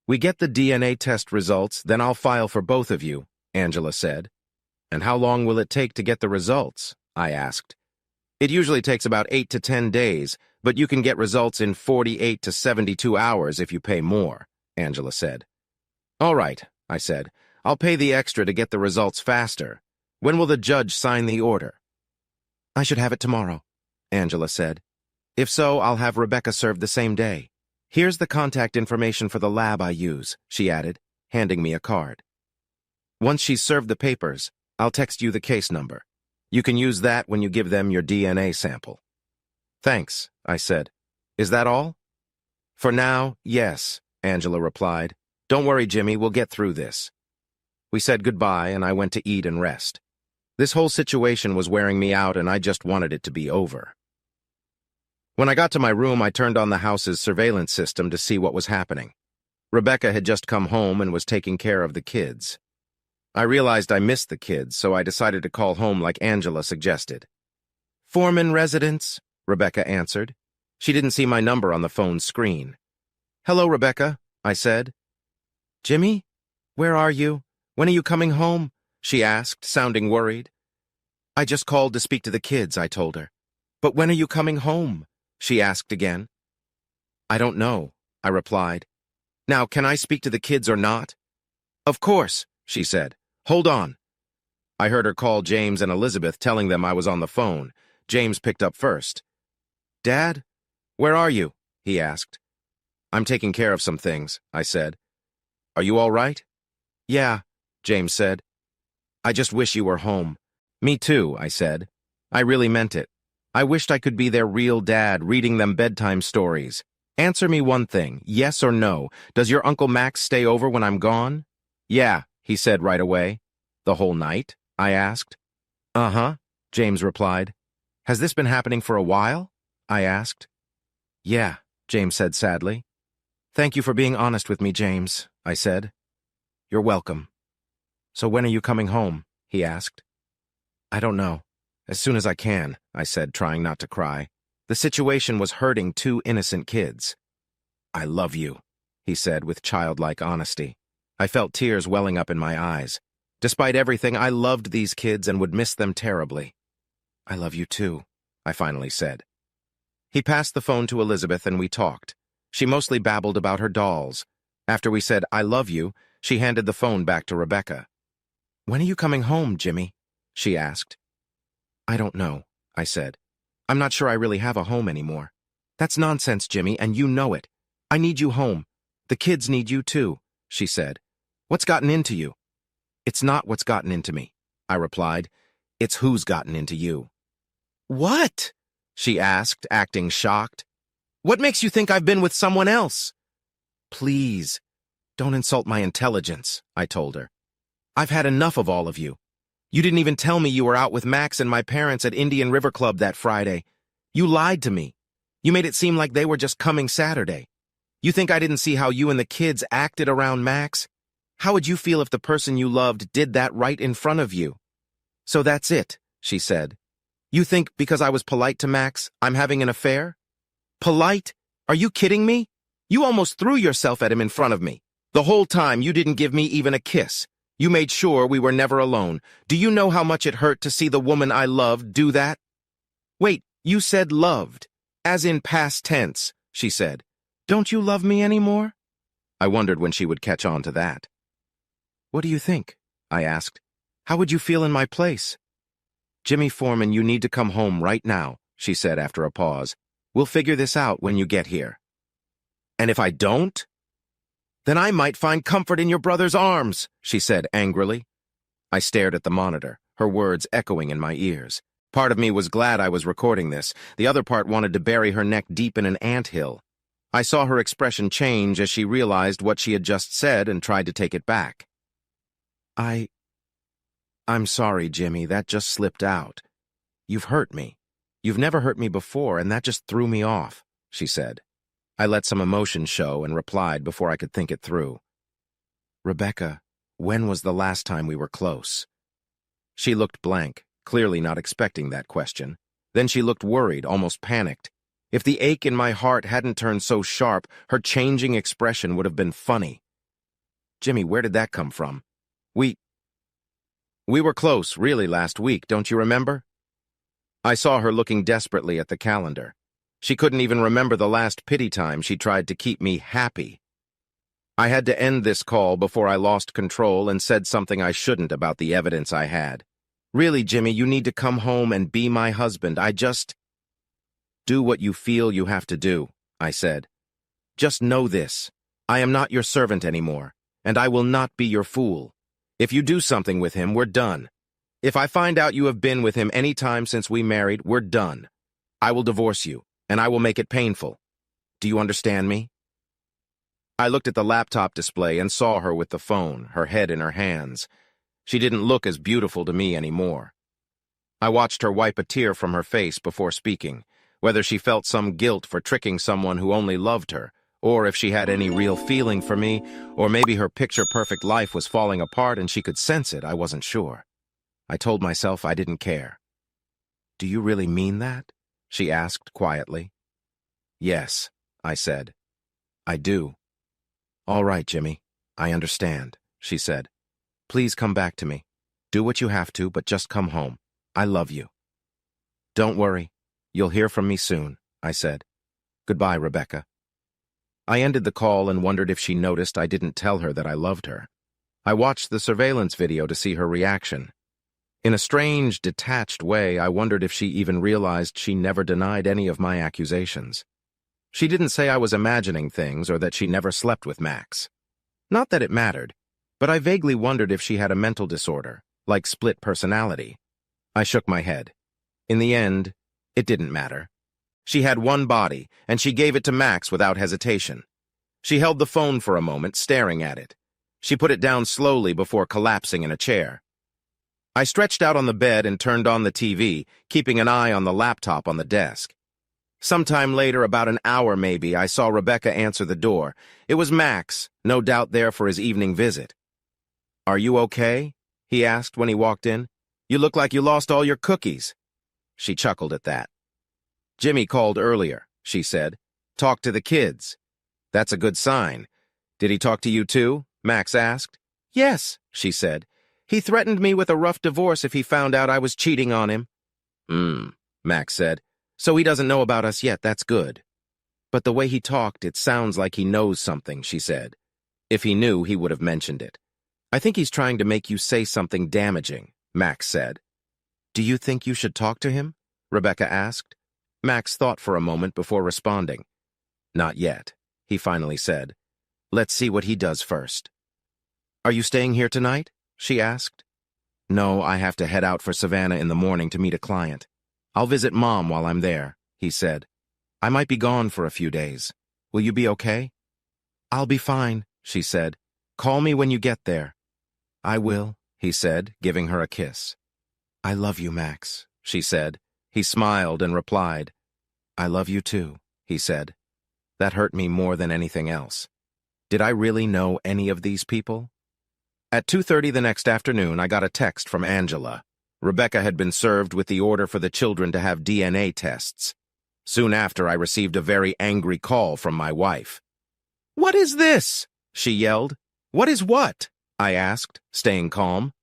We get the DNA test results, then I'll file for both of you, Angela said. And how long will it take to get the results? I asked. It usually takes about 8 to 10 days, but you can get results in 48 to 72 hours if you pay more, Angela said. All right, I said. I'll pay the extra to get the results faster. When will the judge sign the order? I should have it tomorrow, Angela said. If so, I'll have Rebecca served the same day. Here's the contact information for the lab I use, she added, handing me a card. Once she's served the papers, I'll text you the case number. You can use that when you give them your DNA sample. Thanks, I said. Is that all? For now, yes, Angela replied. Don't worry, Jimmy, we'll get through this. We said goodbye, and I went to eat and rest. This whole situation was wearing me out, and I just wanted it to be over. When I got to my room, I turned on the house's surveillance system to see what was happening. Rebecca had just come home and was taking care of the kids. I realized I missed the kids, so I decided to call home like Angela suggested. Foreman residence, Rebecca answered. She didn't see my number on the phone's screen. Hello, Rebecca, I said. Jimmy? Where are you? When are you coming home? She asked, sounding worried. I just called to speak to the kids, I told her. But when are you coming home? She asked again. I don't know, I replied. Now, can I speak to the kids or not? Of course, she said. Hold on. I heard her call James and Elizabeth, telling them I was on the phone. James picked up first. Dad? Where are you? He asked. I'm taking care of some things, I said. Are you all right? Yeah, James said. I just wish you were home. Me too, I said. I really meant it. I wished I could be their real dad, reading them bedtime stories. Answer me one thing, yes or no. Does your Uncle Max stay over when I'm gone? Yeah, he said right away. The whole night? I asked. Uh-huh, James replied. Has this been happening for a while? I asked. Yeah, James said sadly. Thank you for being honest with me, James, I said. You're welcome. So when are you coming home? He asked. I don't know. As soon as I can, I said, trying not to cry. The situation was hurting two innocent kids. I love you, he said with childlike honesty. I felt tears welling up in my eyes. Despite everything, I loved these kids and would miss them terribly. I love you too, I finally said. He passed the phone to Elizabeth and we talked. She mostly babbled about her dolls. After we said, I love you, she handed the phone back to Rebecca. When are you coming home, Jimmy? She asked. I don't know, I said. I'm not sure I really have a home anymore. That's nonsense, Jimmy, and you know it. I need you home. The kids need you too, she said. What's gotten into you? It's not what's gotten into me, I replied. It's who's gotten into you. What? She asked, acting shocked. What makes you think I've been with someone else? Please, don't insult my intelligence, I told her. I've had enough of all of you. You didn't even tell me you were out with Max and my parents at Indian River Club that Friday. You lied to me. You made it seem like they were just coming Saturday. You think I didn't see how you and the kids acted around Max? How would you feel if the person you loved did that right in front of you? So that's it, she said. You think because I was polite to Max, I'm having an affair? Polite? Are you kidding me? You almost threw yourself at him in front of me. The whole time you didn't give me even a kiss. You made sure we were never alone. Do you know how much it hurt to see the woman I loved do that? Wait, you said loved, as in past tense, she said. Don't you love me anymore? I wondered when she would catch on to that. What do you think? I asked. How would you feel in my place? Jimmy Foreman, you need to come home right now, she said after a pause. We'll figure this out when you get here. And if I don't? Then I might find comfort in your brother's arms, she said angrily. I stared at the monitor, her words echoing in my ears. Part of me was glad I was recording this. The other part wanted to bury her neck deep in an anthill. I saw her expression change as she realized what she had just said and tried to take it back. I'm sorry, Jimmy, that just slipped out. You've hurt me. You've never hurt me before, and that just threw me off, she said. I let some emotion show and replied before I could think it through. Rebecca, when was the last time we were close? She looked blank, clearly not expecting that question. Then she looked worried, almost panicked. If the ache in my heart hadn't turned so sharp, her changing expression would have been funny. Jimmy, where did that come from? We were close, really, last week, don't you remember? I saw her looking desperately at the calendar. She couldn't even remember the last pity time she tried to keep me happy. I had to end this call before I lost control and said something I shouldn't about the evidence I had. Really, Jimmy, you need to come home and be my husband. Do what you feel you have to do, I said. Just know this. I am not your servant anymore, and I will not be your fool. If you do something with him, we're done. If I find out you have been with him any time since we married, we're done. I will divorce you, and I will make it painful. Do you understand me? I looked at the laptop display and saw her with the phone, her head in her hands. She didn't look as beautiful to me anymore. I watched her wipe a tear from her face before speaking, whether she felt some guilt for tricking someone who only loved her, or if she had any real feeling for me, or maybe her picture-perfect life was falling apart and she could sense it. I wasn't sure. I told myself I didn't care. "Do you really mean that?" she asked quietly. "Yes," I said. "I do." "All right, Jimmy. I understand," she said. "Please come back to me. Do what you have to, but just come home. I love you." "Don't worry. You'll hear from me soon," I said. "Goodbye, Rebecca." I ended the call and wondered if she noticed I didn't tell her that I loved her. I watched the surveillance video to see her reaction. In a strange, detached way, I wondered if she even realized she never denied any of my accusations. She didn't say I was imagining things or that she never slept with Max. Not that it mattered, but I vaguely wondered if she had a mental disorder, like split personality. I shook my head. In the end, it didn't matter. She had one body, and she gave it to Max without hesitation. She held the phone for a moment, staring at it. She put it down slowly before collapsing in a chair. I stretched out on the bed and turned on the TV, keeping an eye on the laptop on the desk. Sometime later, about an hour maybe, I saw Rebecca answer the door. It was Max, no doubt there for his evening visit. "Are you okay?" he asked when he walked in. "You look like you lost all your cookies." She chuckled at that. "Jimmy called earlier," she said. "Talked to the kids." "That's a good sign. Did he talk to you too?" Max asked. "Yes," she said. "He threatened me with a rough divorce if he found out I was cheating on him." Max said. "So he doesn't know about us yet, that's good." "But the way he talked, it sounds like he knows something," she said. "If he knew, he would have mentioned it." "I think he's trying to make you say something damaging," Max said. "Do you think you should talk to him?" Rebecca asked. Max thought for a moment before responding. "Not yet," he finally said. "Let's see what he does first." "Are you staying here tonight?" she asked. "No, I have to head out for Savannah in the morning to meet a client. I'll visit Mom while I'm there," he said. "I might be gone for a few days. Will you be okay?" "I'll be fine," she said. "Call me when you get there." "I will," he said, giving her a kiss. "I love you, Max," she said. He smiled and replied. "I love you too," he said. That hurt me more than anything else. Did I really know any of these people? At 2:30 the next afternoon, I got a text from Angela. Rebecca had been served with the order for the children to have DNA tests. Soon after, I received a very angry call from my wife. "What is this?" she yelled. "What is what?" I asked, staying calm.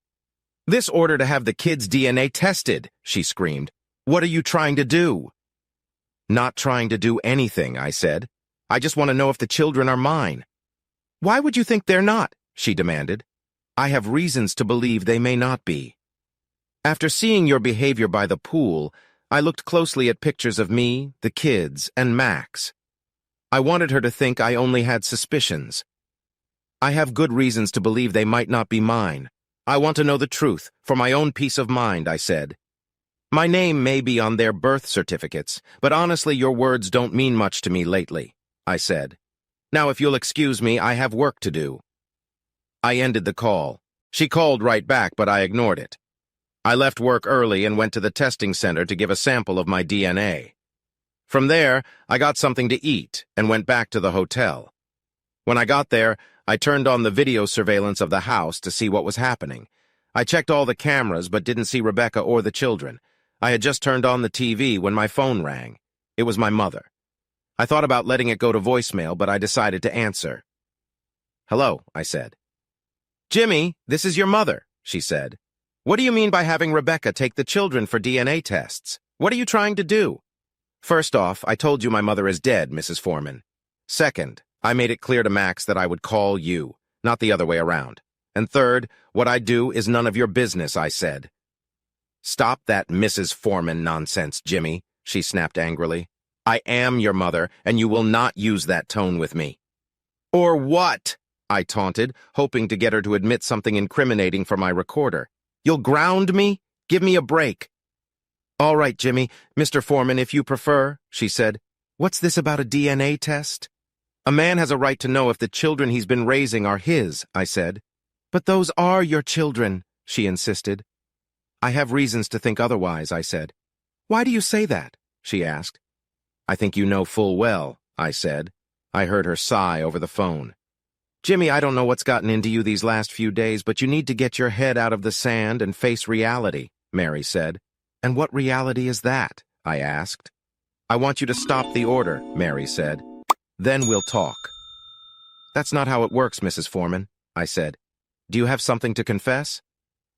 "This order to have the kids' DNA tested," she screamed. "What are you trying to do?" "Not trying to do anything," I said. "I just want to know if the children are mine." "Why would you think they're not?" she demanded. "I have reasons to believe they may not be. After seeing your behavior by the pool, I looked closely at pictures of me, the kids, and Max. I wanted her to think I only had suspicions. I have good reasons to believe they might not be mine. I want to know the truth, for my own peace of mind," I said. "My name may be on their birth certificates, but honestly your words don't mean much to me lately," I said. "Now if you'll excuse me, I have work to do." I ended the call. She called right back, but I ignored it. I left work early and went to the testing center to give a sample of my DNA. From there, I got something to eat and went back to the hotel. When I got there, I turned on the video surveillance of the house to see what was happening. I checked all the cameras but didn't see Rebecca or the children. I had just turned on the TV when my phone rang. It was my mother. I thought about letting it go to voicemail, but I decided to answer. "Hello," I said. "Jimmy, this is your mother," she said. "What do you mean by having Rebecca take the children for DNA tests? What are you trying to do?" "First off, I told you my mother is dead, Mrs. Foreman. Second, I made it clear to Max that I would call you, not the other way around. And third, what I do is none of your business," I said. "Stop that Mrs. Foreman nonsense, Jimmy," she snapped angrily. "I am your mother, and you will not use that tone with me." "Or what?" I taunted, hoping to get her to admit something incriminating for my recorder. "You'll ground me? Give me a break." "All right, Jimmy, Mr. Foreman, if you prefer," she said. "What's this about a DNA test?" "A man has a right to know if the children he's been raising are his," I said. "But those are your children," she insisted. "I have reasons to think otherwise," I said. "Why do you say that?" she asked. "I think you know full well," I said. I heard her sigh over the phone. "Jimmy, I don't know what's gotten into you these last few days, but you need to get your head out of the sand and face reality," Mary said. "And what reality is that?" I asked. "I want you to stop the order," Mary said. "Then we'll talk." "That's not how it works, Mrs. Foreman," I said. "Do you have something to confess?"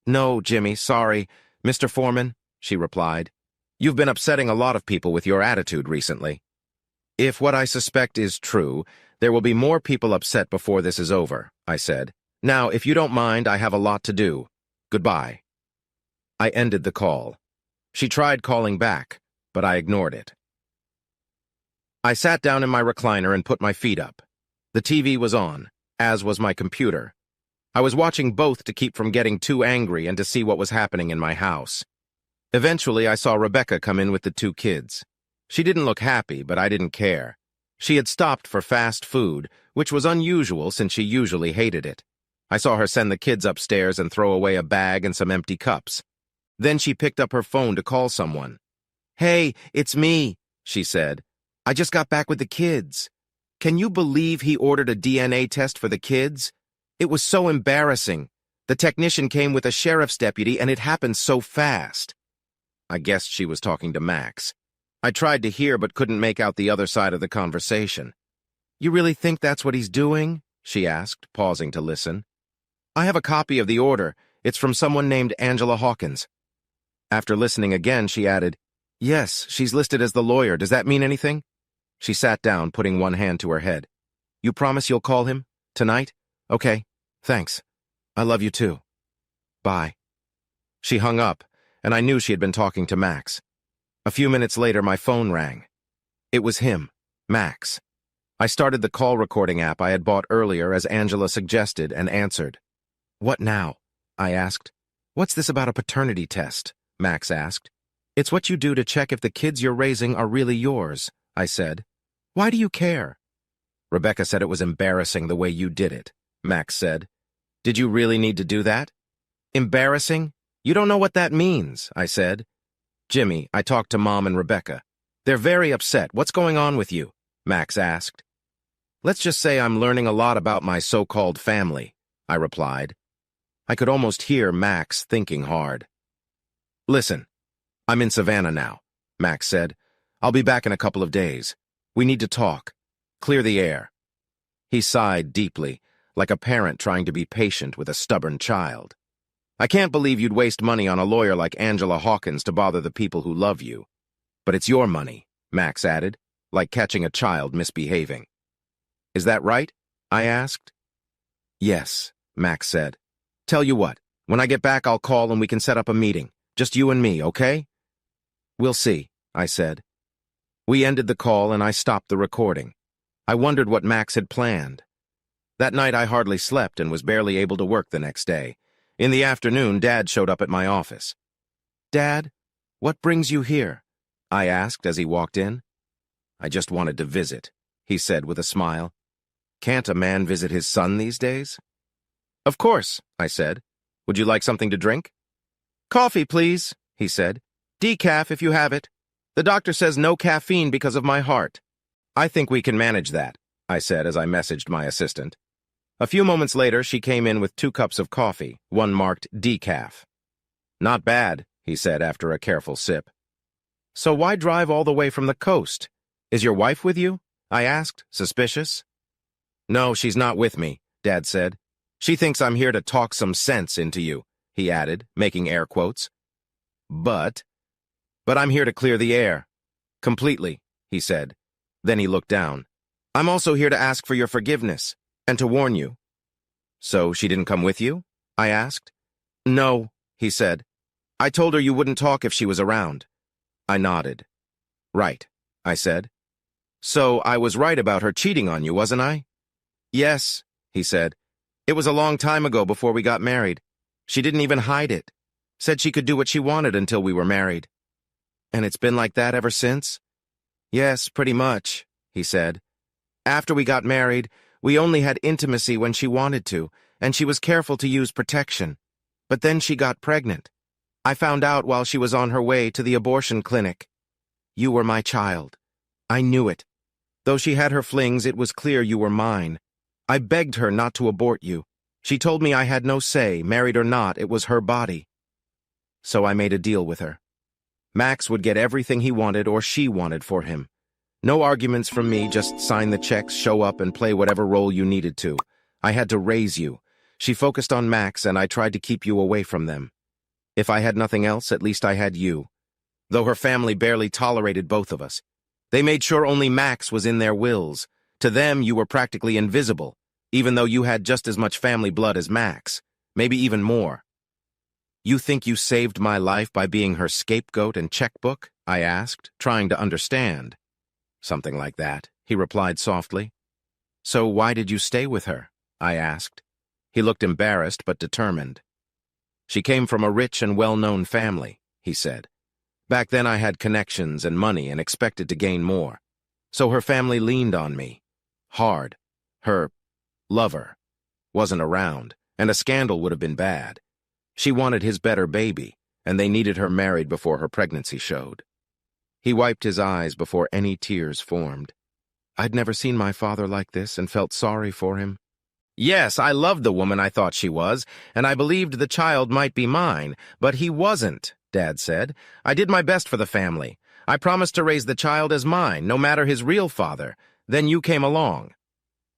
"No, Jimmy, sorry. Mr. Foreman," she replied. "You've been upsetting a lot of people with your attitude recently. If what I suspect is true, there will be more people upset before this is over," I said. "Now, if you don't mind, I have a lot to do. Goodbye." I ended the call. She tried calling back, but I ignored it. I sat down in my recliner and put my feet up. The TV was on, as was my computer. I was watching both to keep from getting too angry and to see what was happening in my house. Eventually, I saw Rebecca come in with the two kids. She didn't look happy, but I didn't care. She had stopped for fast food, which was unusual since she usually hated it. I saw her send the kids upstairs and throw away a bag and some empty cups. Then she picked up her phone to call someone. "Hey, it's me," she said. "I just got back with the kids. Can you believe he ordered a DNA test for the kids? It was so embarrassing. The technician came with a sheriff's deputy, and it happened so fast." I guessed she was talking to Max. I tried to hear but couldn't make out the other side of the conversation. "You really think that's what he's doing?" she asked, pausing to listen. "I have a copy of the order. It's from someone named Angela Hawkins." After listening again, she added, "Yes, she's listed as the lawyer. Does that mean anything?" She sat down, putting one hand to her head. "You promise you'll call him? Tonight? Okay, thanks. I love you too. Bye." She hung up, and I knew she had been talking to Max. A few minutes later, my phone rang. It was him, Max. I started the call recording app I had bought earlier as Angela suggested and answered. "What now?" I asked. "What's this about a paternity test?" Max asked. "It's what you do to check if the kids you're raising are really yours," I said. "Why do you care?" "Rebecca said it was embarrassing the way you did it," Max said. "Did you really need to do that?" "Embarrassing? You don't know what that means," I said. "Jimmy, I talked to Mom and Rebecca. They're very upset. What's going on with you?" Max asked. "Let's just say I'm learning a lot about my so-called family," I replied. I could almost hear Max thinking hard. "Listen, I'm in Savannah now," Max said. "I'll be back in a couple of days. We need to talk. Clear the air." He sighed deeply, like a parent trying to be patient with a stubborn child. "I can't believe you'd waste money on a lawyer like Angela Hawkins to bother the people who love you. But it's your money," Max added, like catching a child misbehaving. "Is that right?" I asked. "Yes," Max said. "Tell you what, when I get back I'll call and we can set up a meeting. Just you and me, okay?" "We'll see," I said. We ended the call and I stopped the recording. I wondered what Max had planned. That night I hardly slept and was barely able to work the next day. In the afternoon, Dad showed up at my office. "Dad, what brings you here?" I asked as he walked in. "I just wanted to visit," he said with a smile. "Can't a man visit his son these days?" "Of course," I said. "Would you like something to drink?" "Coffee, please," he said. "Decaf if you have it. The doctor says no caffeine because of my heart." "I think we can manage that," I said as I messaged my assistant. A few moments later, she came in with 2 cups of coffee, one marked decaf. "Not bad," he said after a careful sip. So why drive all the way from the coast? Is your wife with you? I asked, suspicious. No, she's not with me, Dad said. She thinks I'm here to talk some sense into you, he added, making air quotes. But I'm here to clear the air. Completely, he said. Then he looked down. I'm also here to ask for your forgiveness, and to warn you. So she didn't come with you? I asked. No, he said. I told her you wouldn't talk if she was around. I nodded. Right, I said. So I was right about her cheating on you, wasn't I? Yes, he said. It was a long time ago before we got married. She didn't even hide it. Said she could do what she wanted until we were married. And it's been like that ever since? Yes, pretty much, he said. After we got married, we only had intimacy when she wanted to, and she was careful to use protection. But then she got pregnant. I found out while she was on her way to the abortion clinic. You were my child. I knew it. Though she had her flings, it was clear you were mine. I begged her not to abort you. She told me I had no say, married or not, it was her body. So I made a deal with her. Max would get everything he wanted or she wanted for him. No arguments from me, just sign the checks, show up, and play whatever role you needed to. I had to raise you. She focused on Max, and I tried to keep you away from them. If I had nothing else, at least I had you. Though her family barely tolerated both of us. They made sure only Max was in their wills. To them, you were practically invisible, even though you had just as much family blood as Max, maybe even more. You think you saved my life by being her scapegoat and checkbook? I asked, trying to understand. Something like that, he replied softly. So why did you stay with her? I asked. He looked embarrassed but determined. She came from a rich and well-known family, he said. Back then I had connections and money and expected to gain more. So her family leaned on me. Hard. Her lover wasn't around, and a scandal would have been bad. She wanted his better baby, and they needed her married before her pregnancy showed. He wiped his eyes before any tears formed. I'd never seen my father like this and felt sorry for him. Yes, I loved the woman I thought she was, and I believed the child might be mine, but he wasn't, Dad said. I did my best for the family. I promised to raise the child as mine, no matter his real father. Then you came along.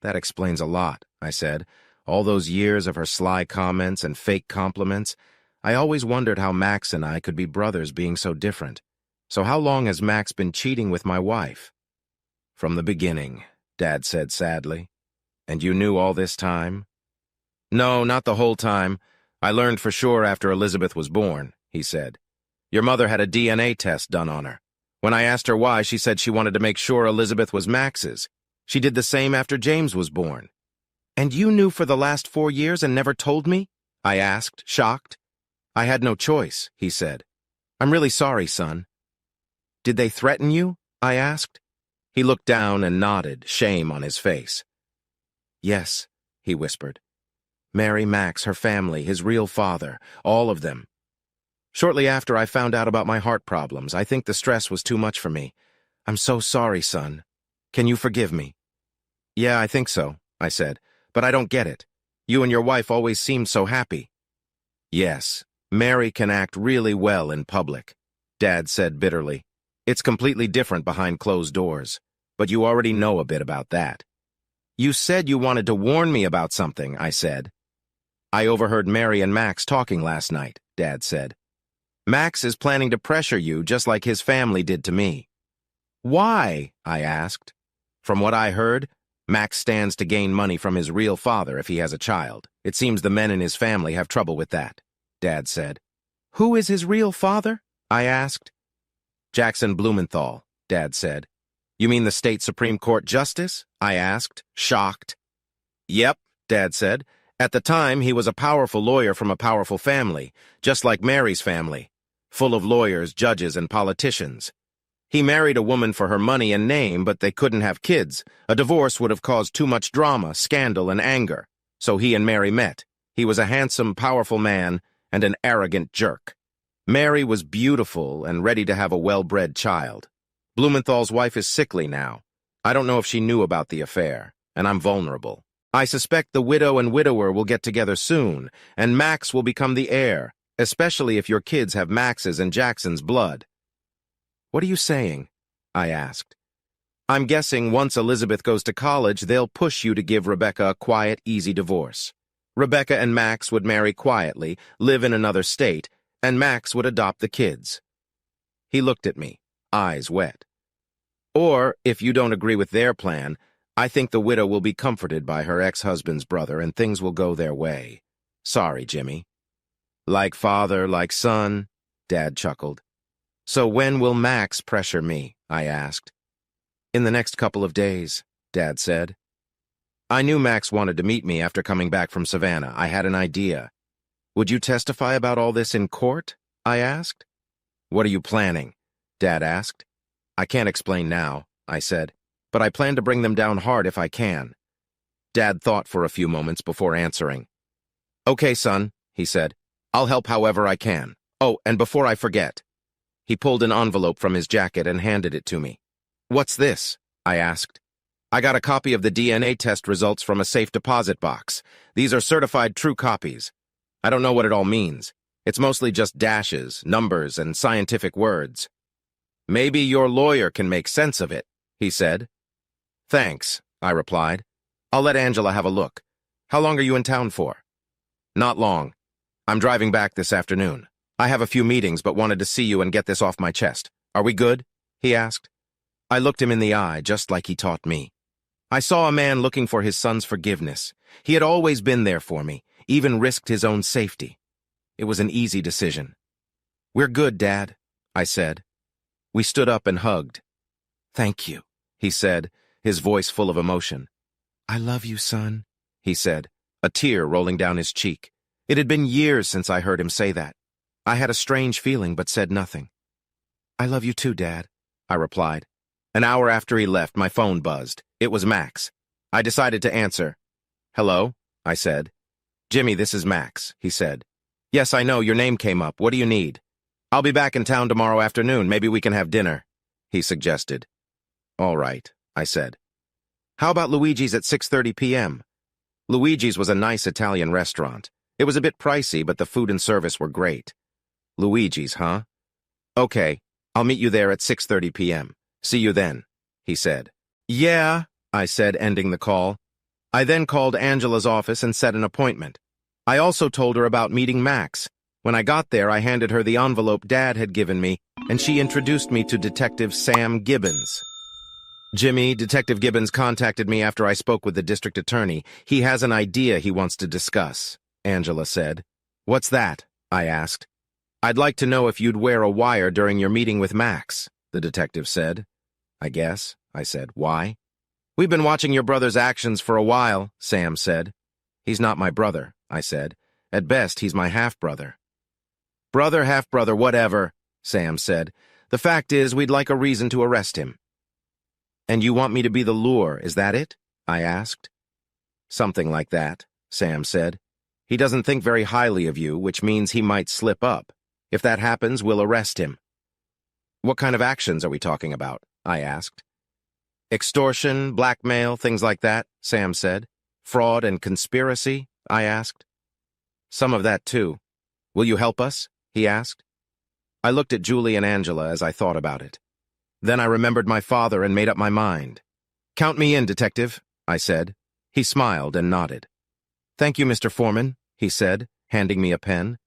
That explains a lot, I said. All those years of her sly comments and fake compliments. I always wondered how Max and I could be brothers being so different. So how long has Max been cheating with my wife? From the beginning, Dad said sadly. And you knew all this time? No, not the whole time. I learned for sure after Elizabeth was born, he said. Your mother had a DNA test done on her. When I asked her why, she said she wanted to make sure Elizabeth was Max's. She did the same after James was born. And you knew for the last 4 years and never told me? I asked, shocked. I had no choice, he said. I'm really sorry, son. Did they threaten you? I asked. He looked down and nodded, shame on his face. Yes, he whispered. Mary, Max, her family, his real father, all of them. Shortly after I found out about my heart problems, I think the stress was too much for me. I'm so sorry, son. Can you forgive me? Yeah, I think so, I said, but I don't get it. You and your wife always seemed so happy. Yes, Mary can act really well in public, Dad said bitterly. It's completely different behind closed doors, but you already know a bit about that. You said you wanted to warn me about something, I said. I overheard Mary and Max talking last night, Dad said. Max is planning to pressure you just like his family did to me. Why? I asked. From what I heard, Max stands to gain money from his real father if he has a child. It seems the men in his family have trouble with that, Dad said. Who is his real father? I asked. Jackson Blumenthal, Dad said. You mean the state Supreme Court justice? I asked, shocked. Yep, Dad said. At the time, he was a powerful lawyer from a powerful family, just like Mary's family, full of lawyers, judges, and politicians. He married a woman for her money and name, but they couldn't have kids. A divorce would have caused too much drama, scandal, and anger. So he and Mary met. He was a handsome, powerful man and an arrogant jerk. Mary was beautiful and ready to have a well-bred child. Blumenthal's wife is sickly now. I don't know if she knew about the affair, and I'm vulnerable. I suspect the widow and widower will get together soon, and Max will become the heir, especially if your kids have Max's and Jackson's blood." "What are you saying?" I asked. "I'm guessing once Elizabeth goes to college, they'll push you to give Rebecca a quiet, easy divorce. Rebecca and Max would marry quietly, live in another state, and Max would adopt the kids." He looked at me, eyes wet. "Or, if you don't agree with their plan, I think the widow will be comforted by her ex-husband's brother and things will go their way. Sorry, Jimmy." "Like father, like son," Dad chuckled. "So when will Max pressure me?" I asked. "In the next couple of days," Dad said. I knew Max wanted to meet me after coming back from Savannah. I had an idea. "Would you testify about all this in court?" I asked. "What are you planning?" Dad asked. "I can't explain now," I said, "but I plan to bring them down hard if I can." Dad thought for a few moments before answering. "Okay, son," he said. "I'll help however I can. Oh, and before I forget." He pulled an envelope from his jacket and handed it to me. "What's this?" I asked. "I got a copy of the DNA test results from a safe deposit box. These are certified true copies. I don't know what it all means. It's mostly just dashes, numbers, and scientific words." "Maybe your lawyer can make sense of it," he said. "Thanks," I replied. "I'll let Angela have a look. How long are you in town for?" "Not long. I'm driving back this afternoon. I have a few meetings but wanted to see you and get this off my chest. Are we good?" he asked. I looked him in the eye, just like he taught me. I saw a man looking for his son's forgiveness. He had always been there for me, even risked his own safety. It was an easy decision. "We're good, Dad," I said. We stood up and hugged. "Thank you," he said, his voice full of emotion. "I love you, son," he said, a tear rolling down his cheek. It had been years since I heard him say that. I had a strange feeling but said nothing. "I love you too, Dad," I replied. An hour after he left, my phone buzzed. It was Max. I decided to answer. "Hello?" I said. "Jimmy, this is Max," he said. "Yes, I know, your name came up. What do you need?" "I'll be back in town tomorrow afternoon. Maybe we can have dinner," he suggested. "All right," I said. "How about Luigi's at 6:30 p.m.? Luigi's was a nice Italian restaurant. It was a bit pricey, but the food and service were great. "Luigi's, huh? Okay, I'll meet you there at 6:30 p.m. See you then," he said. "Yeah," I said, ending the call. I then called Angela's office and set an appointment. I also told her about meeting Max. When I got there, I handed her the envelope Dad had given me, and she introduced me to Detective Sam Gibbons. "Jimmy, Detective Gibbons contacted me after I spoke with the district attorney. He has an idea he wants to discuss," Angela said. "What's that?" I asked. "I'd like to know if you'd wear a wire during your meeting with Max," the detective said. "I guess," I said. "Why?" "We've been watching your brother's actions for a while," Sam said. "He's not my brother," I said. "At best, he's my half-brother." "Brother, half-brother, whatever," Sam said. "The fact is, we'd like a reason to arrest him." "And you want me to be the lure, is that it?" I asked. "Something like that," Sam said. "He doesn't think very highly of you, which means he might slip up. If that happens, we'll arrest him." "What kind of actions are we talking about?" I asked. "Extortion, blackmail, things like that," Sam said. "Fraud and conspiracy?" I asked. "Some of that, too. Will you help us?" he asked. I looked at Julie and Angela as I thought about it. Then I remembered my father and made up my mind. "Count me in, Detective," I said. He smiled and nodded. "Thank you, Mr. Foreman," he said, handing me a pen.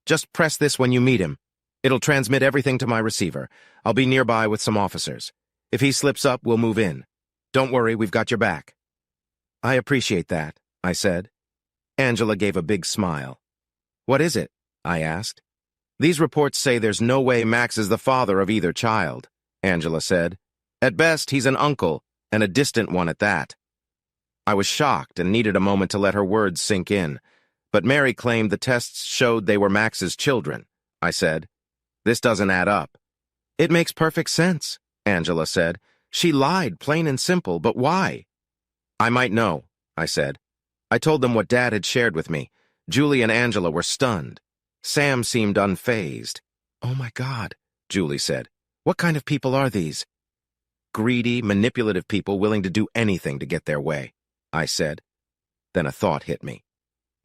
"Just press this when you meet him. It'll transmit everything to my receiver. I'll be nearby with some officers. If he slips up, we'll move in. Don't worry, we've got your back." "I appreciate that," I said. Angela gave a big smile. "What is it?" I asked. "These reports say there's no way Max is the father of either child," Angela said. "At best, he's an uncle, and a distant one at that." I was shocked and needed a moment to let her words sink in. But Mary claimed the tests showed they were Max's children, I said. "This doesn't add up." "It makes perfect sense," Angela said. "She lied, plain and simple, but why?" "I might know," I said. I told them what Dad had shared with me. Julie and Angela were stunned. Sam seemed unfazed. "Oh my God," Julie said. "What kind of people are these?" "Greedy, manipulative people willing to do anything to get their way," I said. Then a thought hit me.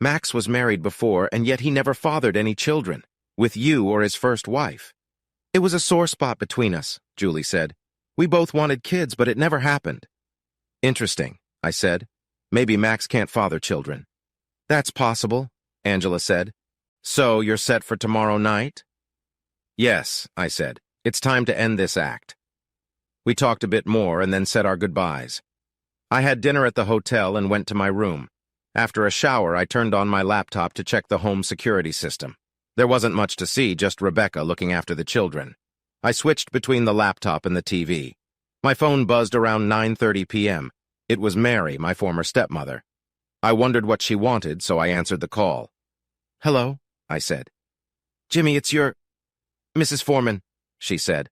Max was married before, and yet he never fathered any children. With you or his first wife? It was a sore spot between us, Julie said. We both wanted kids, but it never happened. Interesting, I said. Maybe Max can't father children. That's possible, Angela said. So you're set for tomorrow night? Yes, I said. It's time to end this act. We talked a bit more and then said our goodbyes. I had dinner at the hotel and went to my room. After a shower, I turned on my laptop to check the home security system. There wasn't much to see, just Rebecca looking after the children. I switched between the laptop and the TV. My phone buzzed around 9:30 p.m. It was Mary, my former stepmother. I wondered what she wanted, so I answered the call. Hello, I said. Jimmy, it's your... Mrs. Foreman, she said.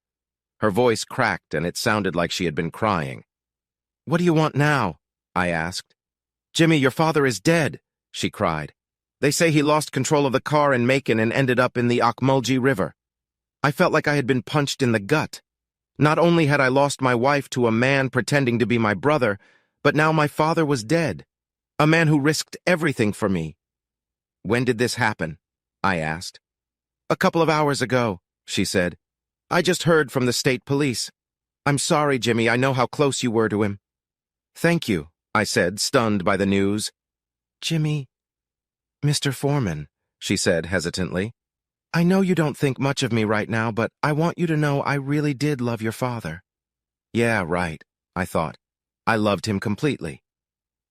Her voice cracked and it sounded like she had been crying. What do you want now? I asked. Jimmy, your father is dead, she cried. They say he lost control of the car in Macon and ended up in the Ocmulgee River. I felt like I had been punched in the gut. Not only had I lost my wife to a man pretending to be my brother, but now my father was dead. A man who risked everything for me. When did this happen? I asked. A couple of hours ago, she said. I just heard from the state police. I'm sorry, Jimmy, I know how close you were to him. Thank you, I said, stunned by the news. Jimmy, Mr. Foreman, she said hesitantly. I know you don't think much of me right now, but I want you to know I really did love your father. Yeah, right, I thought. I loved him completely.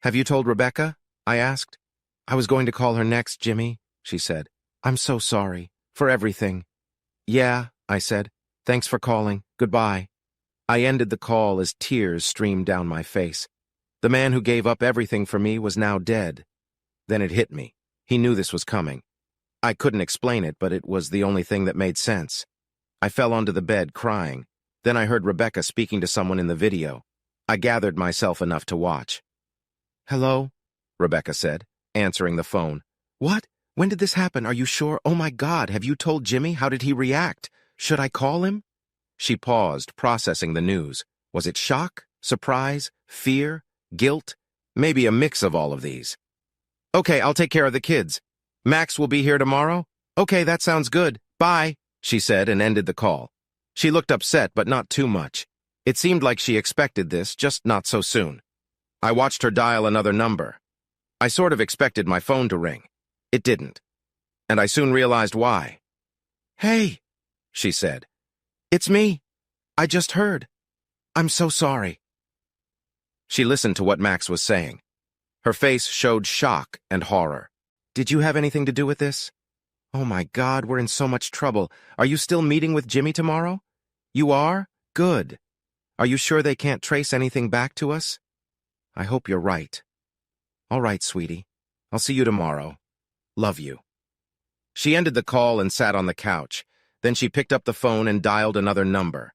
Have you told Rebecca? I asked. I was going to call her next, Jimmy, she said. I'm so sorry for everything. Yeah, I said. Thanks for calling. Goodbye. I ended the call as tears streamed down my face. The man who gave up everything for me was now dead. Then it hit me. He knew this was coming. I couldn't explain it, but it was the only thing that made sense. I fell onto the bed, crying. Then I heard Rebecca speaking to someone in the video. I gathered myself enough to watch. Hello? Rebecca said, answering the phone. What? When did this happen? Are you sure? Oh my God, have you told Jimmy? How did he react? Should I call him? She paused, processing the news. Was it shock, surprise, fear, guilt? Maybe a mix of all of these. Okay, I'll take care of the kids. Max will be here tomorrow? Okay, that sounds good. Bye, she said and ended the call. She looked upset, but not too much. It seemed like she expected this, just not so soon. I watched her dial another number. I sort of expected my phone to ring. It didn't. And I soon realized why. Hey, she said. It's me. I just heard. I'm so sorry. She listened to what Max was saying. Her face showed shock and horror. Did you have anything to do with this? Oh my God, we're in so much trouble. Are you still meeting with Jimmy tomorrow? You are? Good. Are you sure they can't trace anything back to us? I hope you're right. All right, sweetie. I'll see you tomorrow. Love you. She ended the call and sat on the couch. Then she picked up the phone and dialed another number.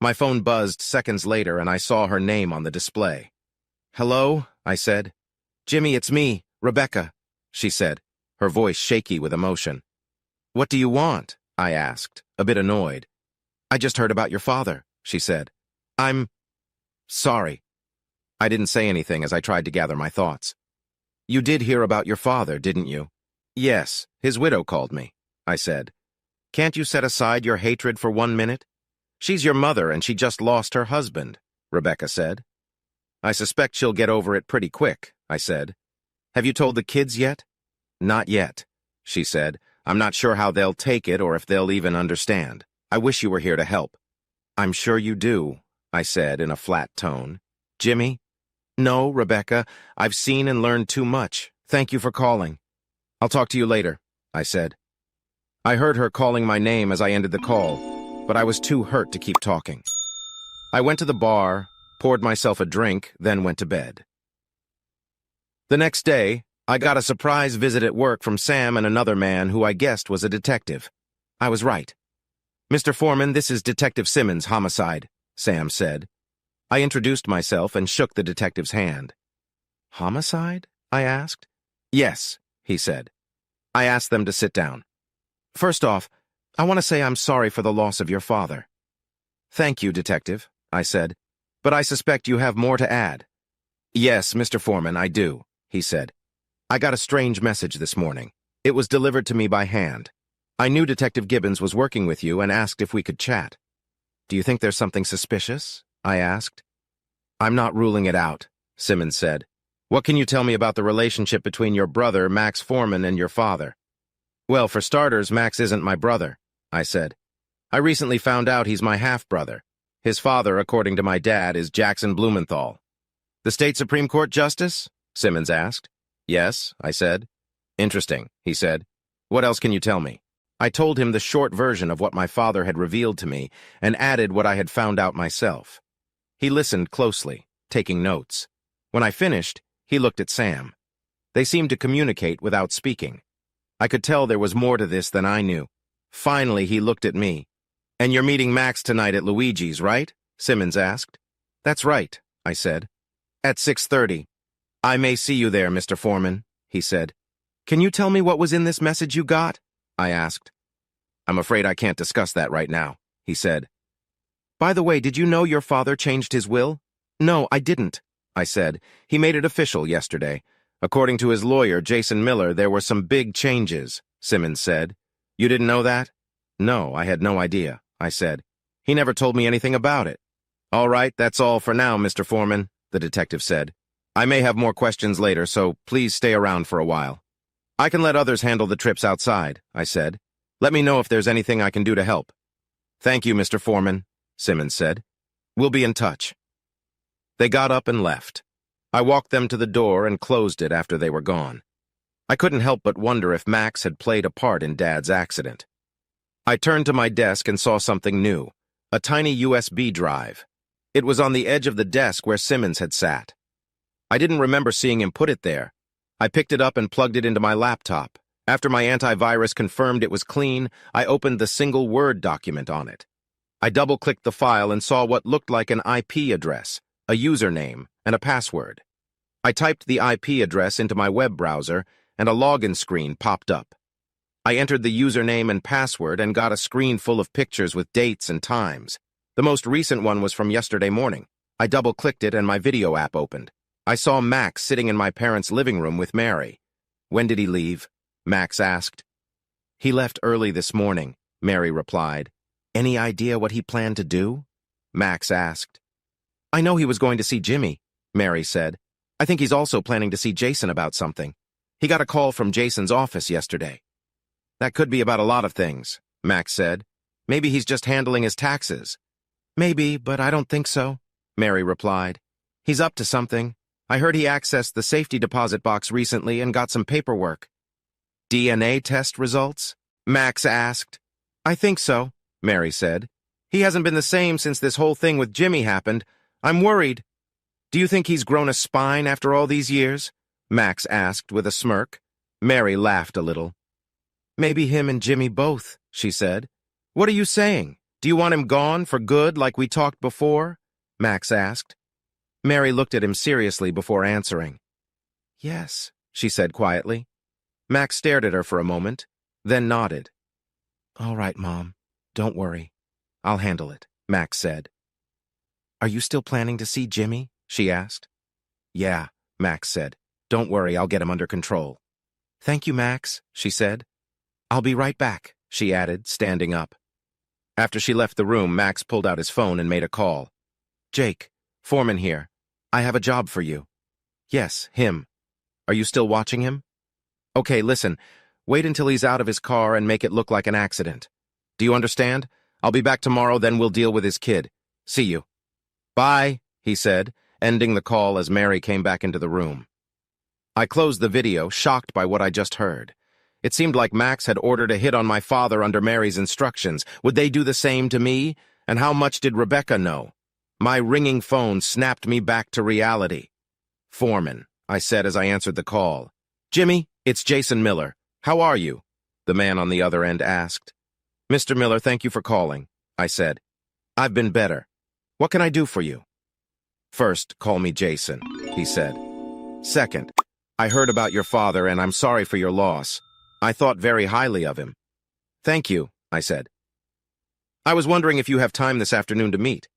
My phone buzzed seconds later and I saw her name on the display. Hello, I said. Jimmy, it's me, Rebecca, she said, her voice shaky with emotion. What do you want? I asked, a bit annoyed. I just heard about your father, she said. I'm sorry. I didn't say anything as I tried to gather my thoughts. You did hear about your father, didn't you? Yes, his widow called me, I said. Can't you set aside your hatred for 1 minute? She's your mother and she just lost her husband, Rebecca said. I suspect she'll get over it pretty quick, I said. Have you told the kids yet? Not yet, she said. I'm not sure how they'll take it or if they'll even understand. I wish you were here to help. I'm sure you do, I said in a flat tone. Jimmy? No, Rebecca. I've seen and learned too much. Thank you for calling. I'll talk to you later, I said. I heard her calling my name as I ended the call, but I was too hurt to keep talking. I went to the bar, poured myself a drink, then went to bed. The next day, I got a surprise visit at work from Sam and another man who I guessed was a detective. I was right. Mr. Foreman, this is Detective Simmons, homicide, Sam said. I introduced myself and shook the detective's hand. Homicide? I asked. Yes, he said. I asked them to sit down. First off, I want to say I'm sorry for the loss of your father. Thank you, Detective, I said, but I suspect you have more to add. Yes, Mr. Foreman, I do, he said. I got a strange message this morning. It was delivered to me by hand. I knew Detective Gibbons was working with you and asked if we could chat. Do you think there's something suspicious? I asked. I'm not ruling it out, Simmons said. What can you tell me about the relationship between your brother, Max Foreman, and your father? Well, for starters, Max isn't my brother, I said. I recently found out he's my half-brother. His father, according to my dad, is Jackson Blumenthal. The state Supreme Court justice? Simmons asked. Yes, I said. Interesting, he said. What else can you tell me? I told him the short version of what my father had revealed to me and added what I had found out myself. He listened closely, taking notes. When I finished, he looked at Sam. They seemed to communicate without speaking. I could tell there was more to this than I knew. Finally, he looked at me. And you're meeting Max tonight at Luigi's, right? Simmons asked. That's right, I said. At 6:30. I may see you there, Mr. Foreman, he said. Can you tell me what was in this message you got? I asked. I'm afraid I can't discuss that right now, he said. By the way, did you know your father changed his will? No, I didn't, I said. He made it official yesterday. According to his lawyer, Jason Miller, there were some big changes, Simmons said. You didn't know that? No, I had no idea, I said. He never told me anything about it. All right, that's all for now, Mr. Foreman, the detective said. I may have more questions later, so please stay around for a while. I can let others handle the trips outside, I said. Let me know if there's anything I can do to help. Thank you, Mr. Foreman, Simmons said. We'll be in touch. They got up and left. I walked them to the door and closed it after they were gone. I couldn't help but wonder if Max had played a part in Dad's accident. I turned to my desk and saw something new, a tiny USB drive. It was on the edge of the desk where Simmons had sat. I didn't remember seeing him put it there. I picked it up and plugged it into my laptop. After my antivirus confirmed it was clean, I opened the single Word document on it. I double-clicked the file and saw what looked like an IP address, a username, and a password. I typed the IP address into my web browser, and a login screen popped up. I entered the username and password and got a screen full of pictures with dates and times. The most recent one was from yesterday morning. I double-clicked it and my video app opened. I saw Max sitting in my parents' living room with Mary. When did he leave? Max asked. He left early this morning, Mary replied. Any idea what he planned to do? Max asked. I know he was going to see Jimmy, Mary said. I think he's also planning to see Jason about something. He got a call from Jason's office yesterday. That could be about a lot of things, Max said. Maybe he's just handling his taxes. Maybe, but I don't think so, Mary replied. He's up to something. I heard he accessed the safety deposit box recently and got some paperwork. DNA test results? Max asked. I think so, Mary said. He hasn't been the same since this whole thing with Jimmy happened. I'm worried. Do you think he's grown a spine after all these years? Max asked with a smirk. Mary laughed a little. Maybe him and Jimmy both, she said. What are you saying? Do you want him gone for good like we talked before? Max asked. Mary looked at him seriously before answering. Yes, she said quietly. Max stared at her for a moment, then nodded. All right, Mom. Don't worry. I'll handle it, Max said. Are you still planning to see Jimmy? She asked. Yeah, Max said. Don't worry, I'll get him under control. Thank you, Max, she said. I'll be right back, she added, standing up. After she left the room, Max pulled out his phone and made a call. Jake, Foreman here. I have a job for you. Yes, him. Are you still watching him? Okay, listen. Wait until he's out of his car and make it look like an accident. Do you understand? I'll be back tomorrow, then we'll deal with his kid. See you. Bye, he said, ending the call as Mary came back into the room. I closed the video, shocked by what I just heard. It seemed like Max had ordered a hit on my father under Mary's instructions. Would they do the same to me? And how much did Rebecca know? My ringing phone snapped me back to reality. Foreman, I said as I answered the call. Jimmy, it's Jason Miller. How are you? The man on the other end asked. Mr. Miller, thank you for calling, I said. I've been better. What can I do for you? First, call me Jason, he said. Second, I heard about your father and I'm sorry for your loss. I thought very highly of him. Thank you, I said. I was wondering if you have time this afternoon to meet.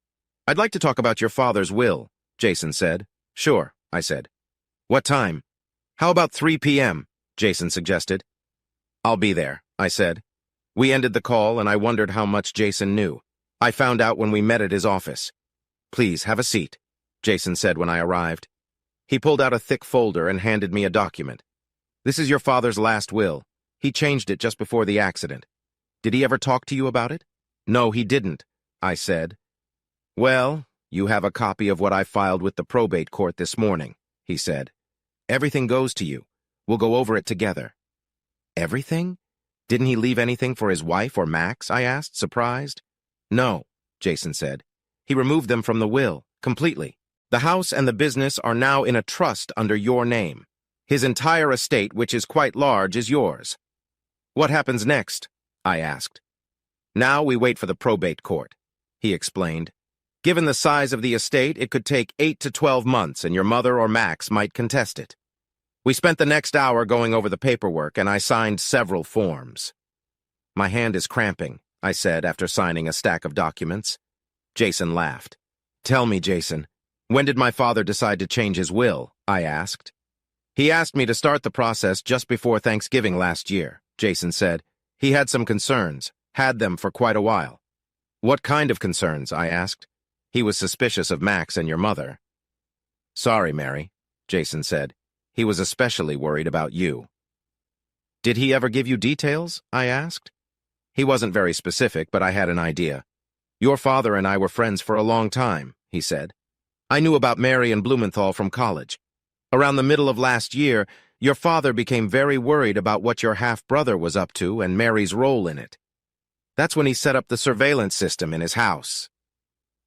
I'd like to talk about your father's will, Jason said. Sure, I said. What time? How about 3 p.m., Jason suggested. I'll be there, I said. We ended the call, and I wondered how much Jason knew. I found out when we met at his office. "Please, have a seat," Jason said when I arrived. He pulled out a thick folder and handed me a document. "This is your father's last will. He changed it just before the accident. Did he ever talk to you about it?" "No, he didn't," I said. "Well, you have a copy of what I filed with the probate court this morning," he said. "Everything goes to you. We'll go over it together." "Everything? Didn't he leave anything for his wife or Max?" I asked, surprised. "No," Jason said. "He removed them from the will, completely. The house and the business are now in a trust under your name. His entire estate, which is quite large, is yours." "What happens next?" I asked. "Now we wait for the probate court," he explained. "Given the size of the estate, it could take 8 to 12 months, and your mother or Max might contest it." We spent the next hour going over the paperwork, and I signed several forms. "My hand is cramping," I said after signing a stack of documents. Jason laughed. "Tell me, Jason, when did my father decide to change his will?" I asked. "He asked me to start the process just before Thanksgiving last year," Jason said. "He had some concerns, had them for quite a while." "What kind of concerns?" I asked. "He was suspicious of Max and your mother." "Sorry, Mary," Jason said. "He was especially worried about you." "Did he ever give you details?" I asked. "He wasn't very specific, but I had an idea. Your father and I were friends for a long time," he said. "I knew about Mary and Blumenthal from college. Around the middle of last year, your father became very worried about what your half-brother was up to and Mary's role in it. That's when he set up the surveillance system in his house.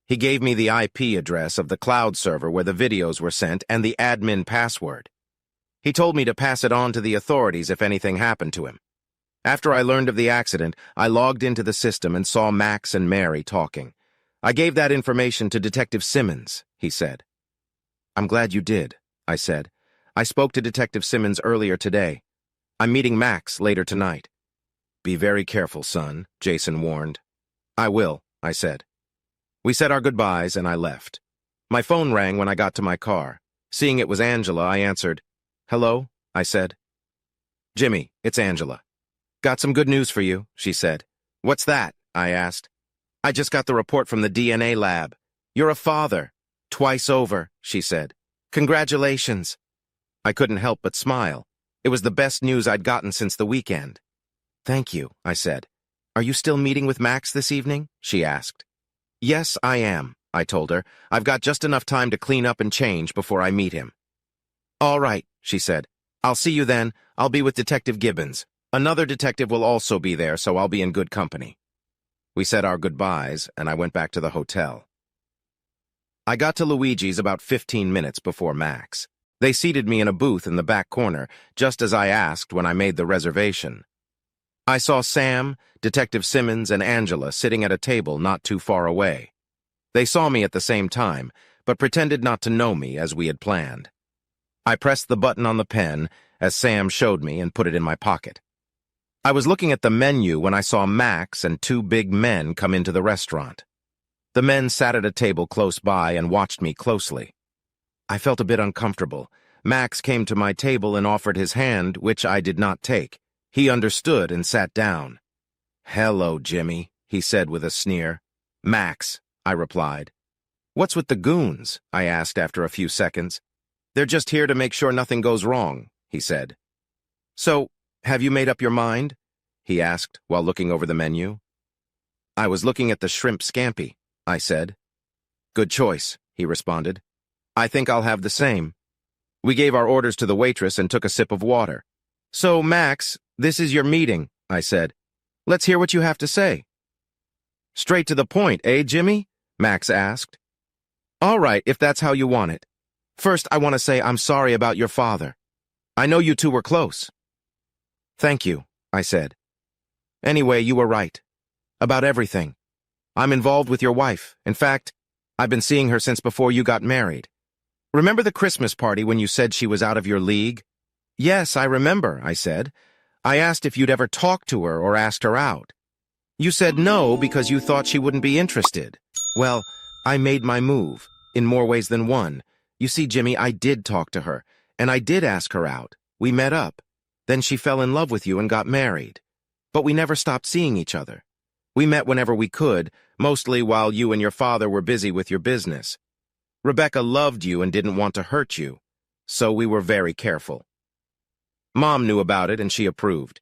He gave me the IP address of the cloud server where the videos were sent and the admin password. He told me to pass it on to the authorities if anything happened to him. After I learned of the accident, I logged into the system and saw Max and Mary talking. I gave that information to Detective Simmons," he said. "I'm glad you did," I said. "I spoke to Detective Simmons earlier today. I'm meeting Max later tonight." "Be very careful, son," Jason warned. "I will," I said. We said our goodbyes, and I left. My phone rang when I got to my car. Seeing it was Angela, I answered. "Hello," I said. "Jimmy, it's Angela." "Got some good news for you," she said. "What's that?" I asked. "I just got the report from the DNA lab. You're a father. Twice over," she said. "Congratulations." I couldn't help but smile. It was the best news I'd gotten since the weekend. "Thank you," I said. "Are you still meeting with Max this evening?" she asked. "Yes, I am," I told her. "I've got just enough time to clean up and change before I meet him." "All right," she said. "I'll see you then. I'll be with Detective Gibbons. Another detective will also be there, so I'll be in good company." We said our goodbyes, and I went back to the hotel. I got to Luigi's about 15 minutes before Max. They seated me in a booth in the back corner, just as I asked when I made the reservation. I saw Sam, Detective Simmons, and Angela sitting at a table not too far away. They saw me at the same time, but pretended not to know me as we had planned. I pressed the button on the pen, as Sam showed me, and put it in my pocket. I was looking at the menu when I saw Max and two big men come into the restaurant. The men sat at a table close by and watched me closely. I felt a bit uncomfortable. Max came to my table and offered his hand, which I did not take. He understood and sat down. "Hello, Jimmy," he said with a sneer. "Max," I replied. "What's with the goons?" I asked after a few seconds. "They're just here to make sure nothing goes wrong," he said. "So, have you made up your mind?" he asked while looking over the menu. "I was looking at the shrimp scampi," I said. "Good choice," he responded. "I think I'll have the same." We gave our orders to the waitress and took a sip of water. "So, Max, this is your meeting," I said. "Let's hear what you have to say." "Straight to the point, eh, Jimmy?" Max asked. "All right, if that's how you want it. First, I want to say I'm sorry about your father. I know you two were close." "Thank you," I said. "Anyway, you were right. About everything. I'm involved with your wife. In fact, I've been seeing her since before you got married. Remember the Christmas party when you said she was out of your league?" "Yes, I remember," I said. "I asked if you'd ever talked to her or asked her out. You said no because you thought she wouldn't be interested. Well, I made my move, in more ways than one. You see, Jimmy, I did talk to her, and I did ask her out. We met up. Then she fell in love with you and got married. But we never stopped seeing each other. We met whenever we could, mostly while you and your father were busy with your business. Rebecca loved you and didn't want to hurt you, so we were very careful. Mom knew about it and she approved.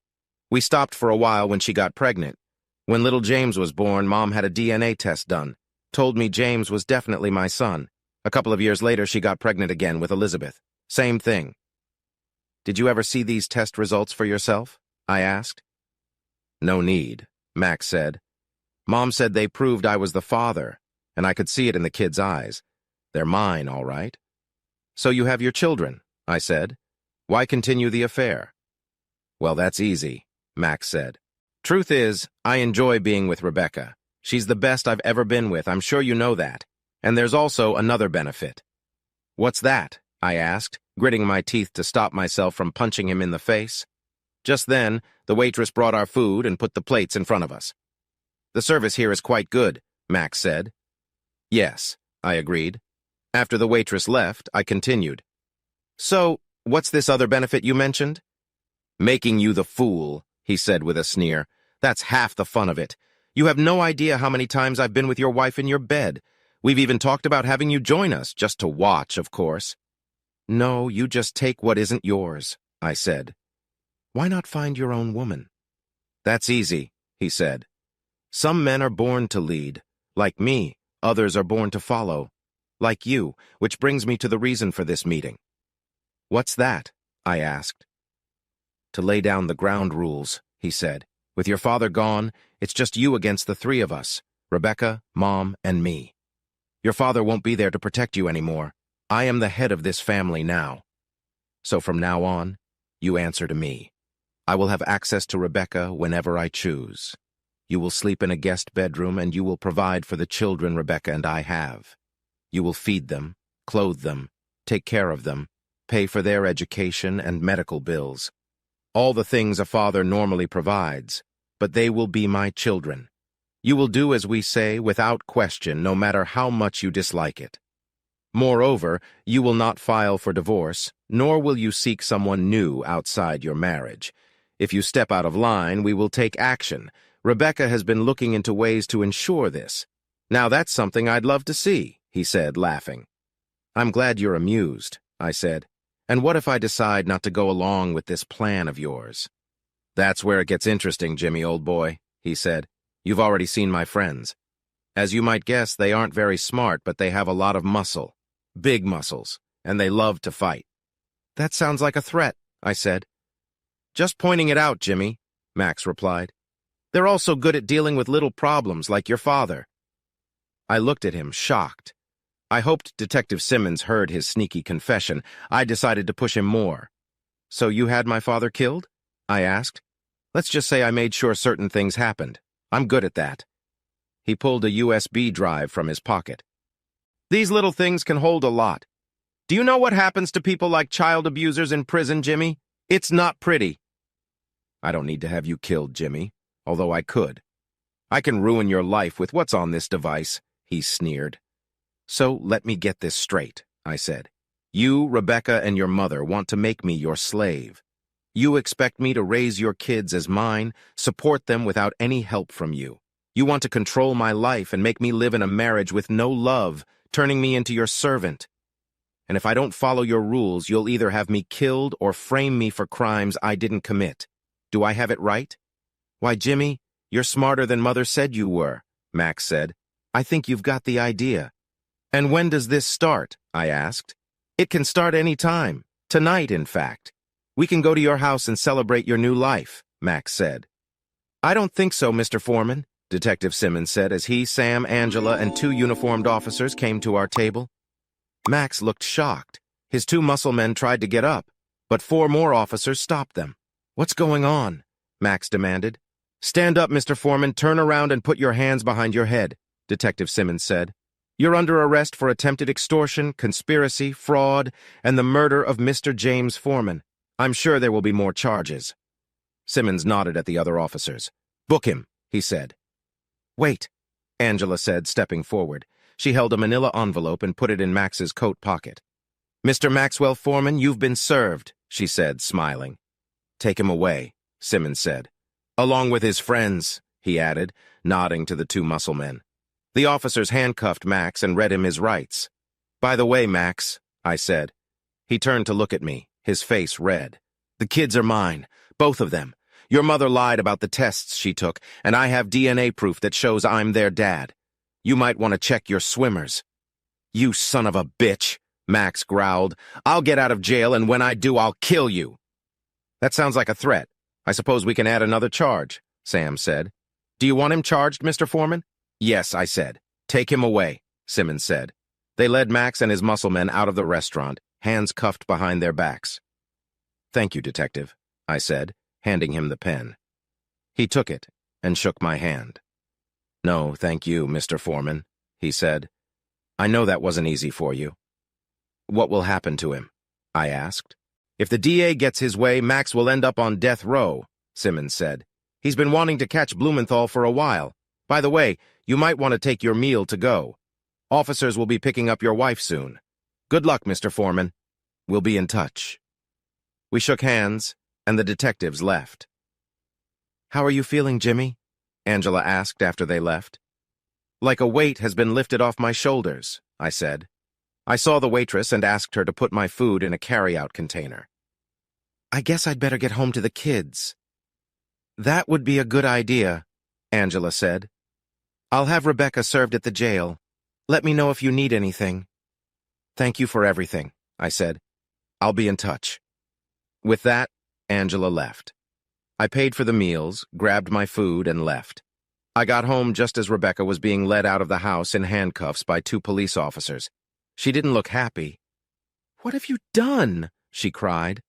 We stopped for a while when she got pregnant. When little James was born, Mom had a DNA test done, told me James was definitely my son. A couple of years later, she got pregnant again with Elizabeth. Same thing. Did you ever see these test results for yourself? I asked. No need, Max said. Mom said they proved I was the father, and I could see it in the kids' eyes. They're mine, all right. So you have your children, I said. Why continue the affair? Well, that's easy, Max said. Truth is, I enjoy being with Rebecca. She's the best I've ever been with, I'm sure you know that. And there's also another benefit. What's that? I asked, gritting my teeth to stop myself from punching him in the face. Just then, the waitress brought our food and put the plates in front of us. The service here is quite good, Max said. Yes, I agreed. After the waitress left, I continued. So, what's this other benefit you mentioned? Making you the fool, he said with a sneer. That's half the fun of it. You have no idea how many times I've been with your wife in your bed. We've even talked about having you join us, just to watch, of course. No, you just take what isn't yours, I said. Why not find your own woman? That's easy, he said. Some men are born to lead. Like me, others are born to follow. Like you, which brings me to the reason for this meeting. What's that? I asked. To lay down the ground rules, he said. With your father gone, it's just you against the three of us, Rebecca, Mom, and me. Your father won't be there to protect you anymore. I am the head of this family now. So from now on, you answer to me. I will have access to Rebecca whenever I choose. You will sleep in a guest bedroom and you will provide for the children Rebecca and I have. You will feed them, clothe them, take care of them, pay for their education and medical bills. All the things a father normally provides, but they will be my children. You will do as we say without question, no matter how much you dislike it. Moreover, you will not file for divorce, nor will you seek someone new outside your marriage. If you step out of line, we will take action. Rebecca has been looking into ways to ensure this. Now that's something I'd love to see, he said, laughing. I'm glad you're amused, I said. And what if I decide not to go along with this plan of yours? That's where it gets interesting, Jimmy, old boy, he said. You've already seen my friends. As you might guess, they aren't very smart, but they have a lot of muscle. Big muscles, and they love to fight. That sounds like a threat, I said. Just pointing it out, Jimmy, Max replied. They're also good at dealing with little problems like your father. I looked at him, shocked. I hoped Detective Simmons heard his sneaky confession. I decided to push him more. So you had my father killed? I asked. Let's just say I made sure certain things happened. I'm good at that. He pulled a USB drive from his pocket. These little things can hold a lot. Do you know what happens to people like child abusers in prison, Jimmy? It's not pretty. I don't need to have you killed, Jimmy, although I could. I can ruin your life with what's on this device, he sneered. So let me get this straight, I said. You, Rebecca, and your mother want to make me your slave. You expect me to raise your kids as mine, support them without any help from you. You want to control my life and make me live in a marriage with no love, turning me into your servant. And if I don't follow your rules, you'll either have me killed or frame me for crimes I didn't commit. Do I have it right? Why, Jimmy, you're smarter than Mother said you were, Max said. I think you've got the idea. And when does this start? I asked. It can start any time. Tonight, in fact. We can go to your house and celebrate your new life, Max said. I don't think so, Mr. Foreman, Detective Simmons said as he, Sam, Angela, and 2 uniformed officers came to our table. Max looked shocked. His 2 muscle men tried to get up, but 4 more officers stopped them. What's going on? Max demanded. Stand up, Mr. Foreman, turn around and put your hands behind your head, Detective Simmons said. You're under arrest for attempted extortion, conspiracy, fraud, and the murder of Mr. James Foreman. I'm sure there will be more charges. Simmons nodded at the other officers. Book him, he said. Wait, Angela said, stepping forward. She held a manila envelope and put it in Max's coat pocket. Mr. Maxwell Foreman, you've been served, she said, smiling. Take him away, Simmons said. Along with his friends, he added, nodding to the two muscle men. The officers handcuffed Max and read him his rights. By the way, Max, I said. He turned to look at me, his face red. The kids are mine, both of them. Your mother lied about the tests she took, and I have DNA proof that shows I'm their dad. You might want to check your swimmers. You son of a bitch, Max growled. I'll get out of jail, and when I do, I'll kill you. That sounds like a threat. I suppose we can add another charge, Sam said. Do you want him charged, Mr. Foreman? Yes, I said. Take him away, Simmons said. They led Max and his muscle men out of the restaurant, hands cuffed behind their backs. Thank you, Detective, I said, handing him the pen. He took it and shook my hand. No, thank you, Mr. Foreman, he said. I know that wasn't easy for you. What will happen to him? I asked. If the DA gets his way, Max will end up on death row, Simmons said. He's been wanting to catch Blumenthal for a while. By the way, you might want to take your meal to go. Officers will be picking up your wife soon. Good luck, Mr. Foreman. We'll be in touch. We shook hands, and the detectives left. How are you feeling, Jimmy? Angela asked after they left. Like a weight has been lifted off my shoulders, I said. I saw the waitress and asked her to put my food in a carry-out container. I guess I'd better get home to the kids. That would be a good idea, Angela said. I'll have Rebecca served at the jail. Let me know if you need anything. Thank you for everything, I said. I'll be in touch. With that, Angela left. I paid for the meals, grabbed my food, and left. I got home just as Rebecca was being led out of the house in handcuffs by two police officers. She didn't look happy. What have you done? She cried.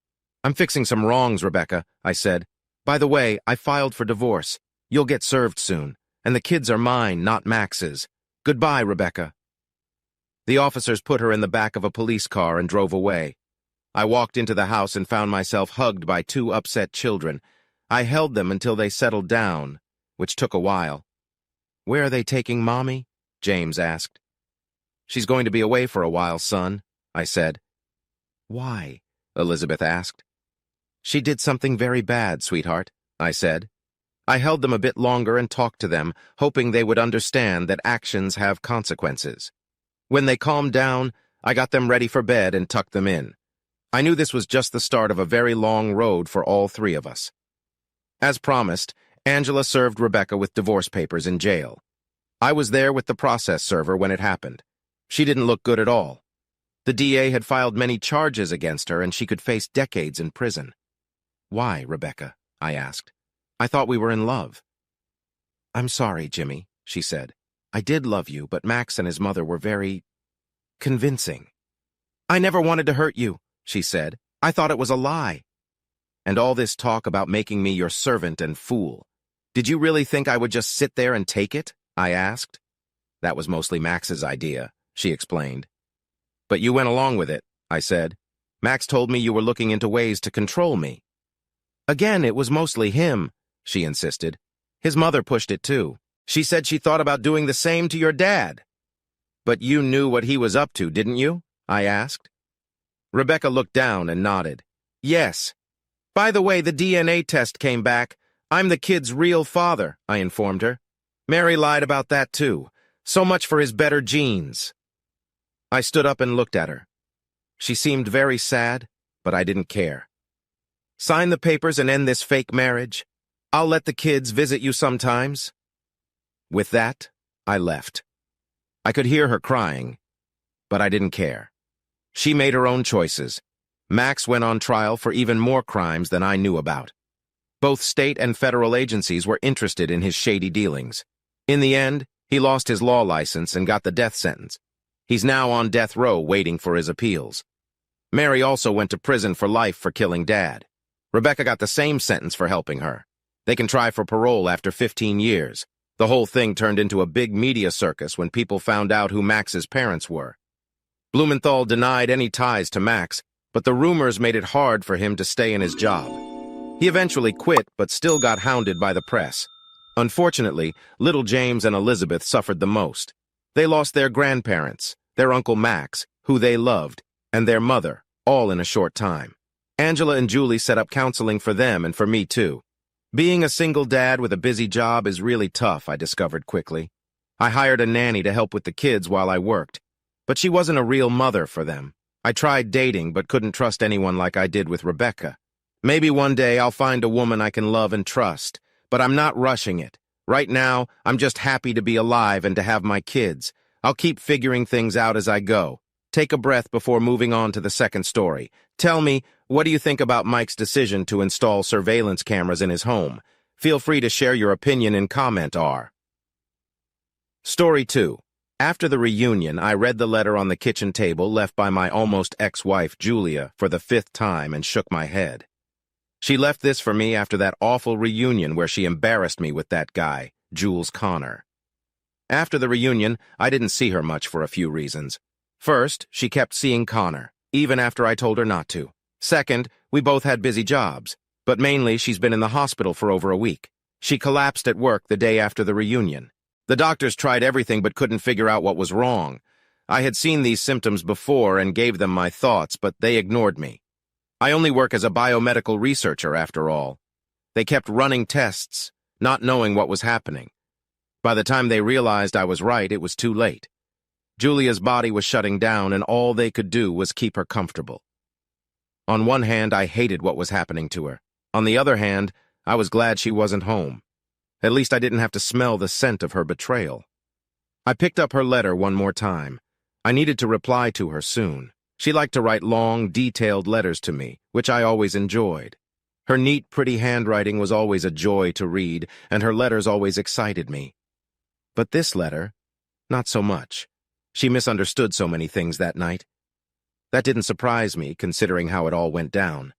I'm fixing some wrongs, Rebecca, I said. By the way, I filed for divorce. You'll get served soon, and the kids are mine, not Max's. Goodbye, Rebecca. The officers put her in the back of a police car and drove away. I walked into the house and found myself hugged by two upset children. I held them until they settled down, which took a while. Where are they taking Mommy? James asked. She's going to be away for a while, son, I said. Why? Elizabeth asked. She did something very bad, sweetheart, I said. I held them a bit longer and talked to them, hoping they would understand that actions have consequences. When they calmed down, I got them ready for bed and tucked them in. I knew this was just the start of a very long road for all three of us. As promised, Angela served Rebecca with divorce papers in jail. I was there with the process server when it happened. She didn't look good at all. The DA had filed many charges against her, and she could face decades in prison. Why, Rebecca? I asked. I thought we were in love. I'm sorry, Jimmy, she said. I did love you, but Max and his mother were very convincing. I never wanted to hurt you, she said. I thought it was a lie. And all this talk about making me your servant and fool. Did you really think I would just sit there and take it? I asked. That was mostly Max's idea, she explained. But you went along with it, I said. Max told me you were looking into ways to control me. Again, it was mostly him, she insisted. His mother pushed it too. She said she thought about doing the same to your dad. But you knew what he was up to, didn't you? I asked. Rebecca looked down and nodded. Yes. By the way, the DNA test came back. I'm the kid's real father, I informed her. Mary lied about that too. So much for his better genes. I stood up and looked at her. She seemed very sad, but I didn't care. Sign the papers and end this fake marriage. I'll let the kids visit you sometimes. With that, I left. I could hear her crying, but I didn't care. She made her own choices. Max went on trial for even more crimes than I knew about. Both state and federal agencies were interested in his shady dealings. In the end, he lost his law license and got the death sentence. He's now on death row waiting for his appeals. Mary also went to prison for life for killing Dad. Rebecca got the same sentence for helping her. They can try for parole after 15 years. The whole thing turned into a big media circus when people found out who Max's parents were. Blumenthal denied any ties to Max, but the rumors made it hard for him to stay in his job. He eventually quit, but still got hounded by the press. Unfortunately, little James and Elizabeth suffered the most. They lost their grandparents, their Uncle Max, who they loved, and their mother, all in a short time. Angela and Julie set up counseling for them and for me too. Being a single dad with a busy job is really tough, I discovered quickly. I hired a nanny to help with the kids while I worked, but she wasn't a real mother for them. I tried dating but couldn't trust anyone like I did with Rebecca. Maybe one day I'll find a woman I can love and trust, but I'm not rushing it. Right now, I'm just happy to be alive and to have my kids. I'll keep figuring things out as I go. Take a breath before moving on to the second story. Tell me, what do you think about Mike's decision to install surveillance cameras in his home? Feel free to share your opinion in comment R. Story 2. After the reunion, I read the letter on the kitchen table left by my almost ex-wife, Julia, for the 5th time and shook my head. She left this for me after that awful reunion where she embarrassed me with that guy, Jules Connor. After the reunion, I didn't see her much for a few reasons. First, she kept seeing Connor, even after I told her not to. Second, we both had busy jobs, but mainly she's been in the hospital for over a week. She collapsed at work the day after the reunion. The doctors tried everything but couldn't figure out what was wrong. I had seen these symptoms before and gave them my thoughts, but they ignored me. I only work as a biomedical researcher, after all. They kept running tests, not knowing what was happening. By the time they realized I was right, it was too late. Julia's body was shutting down, and all they could do was keep her comfortable. On one hand, I hated what was happening to her. On the other hand, I was glad she wasn't home. At least I didn't have to smell the scent of her betrayal. I picked up her letter one more time. I needed to reply to her soon. She liked to write long, detailed letters to me, which I always enjoyed. Her neat, pretty handwriting was always a joy to read, and her letters always excited me. But this letter, not so much. She misunderstood so many things that night. That didn't surprise me, considering how it all went down.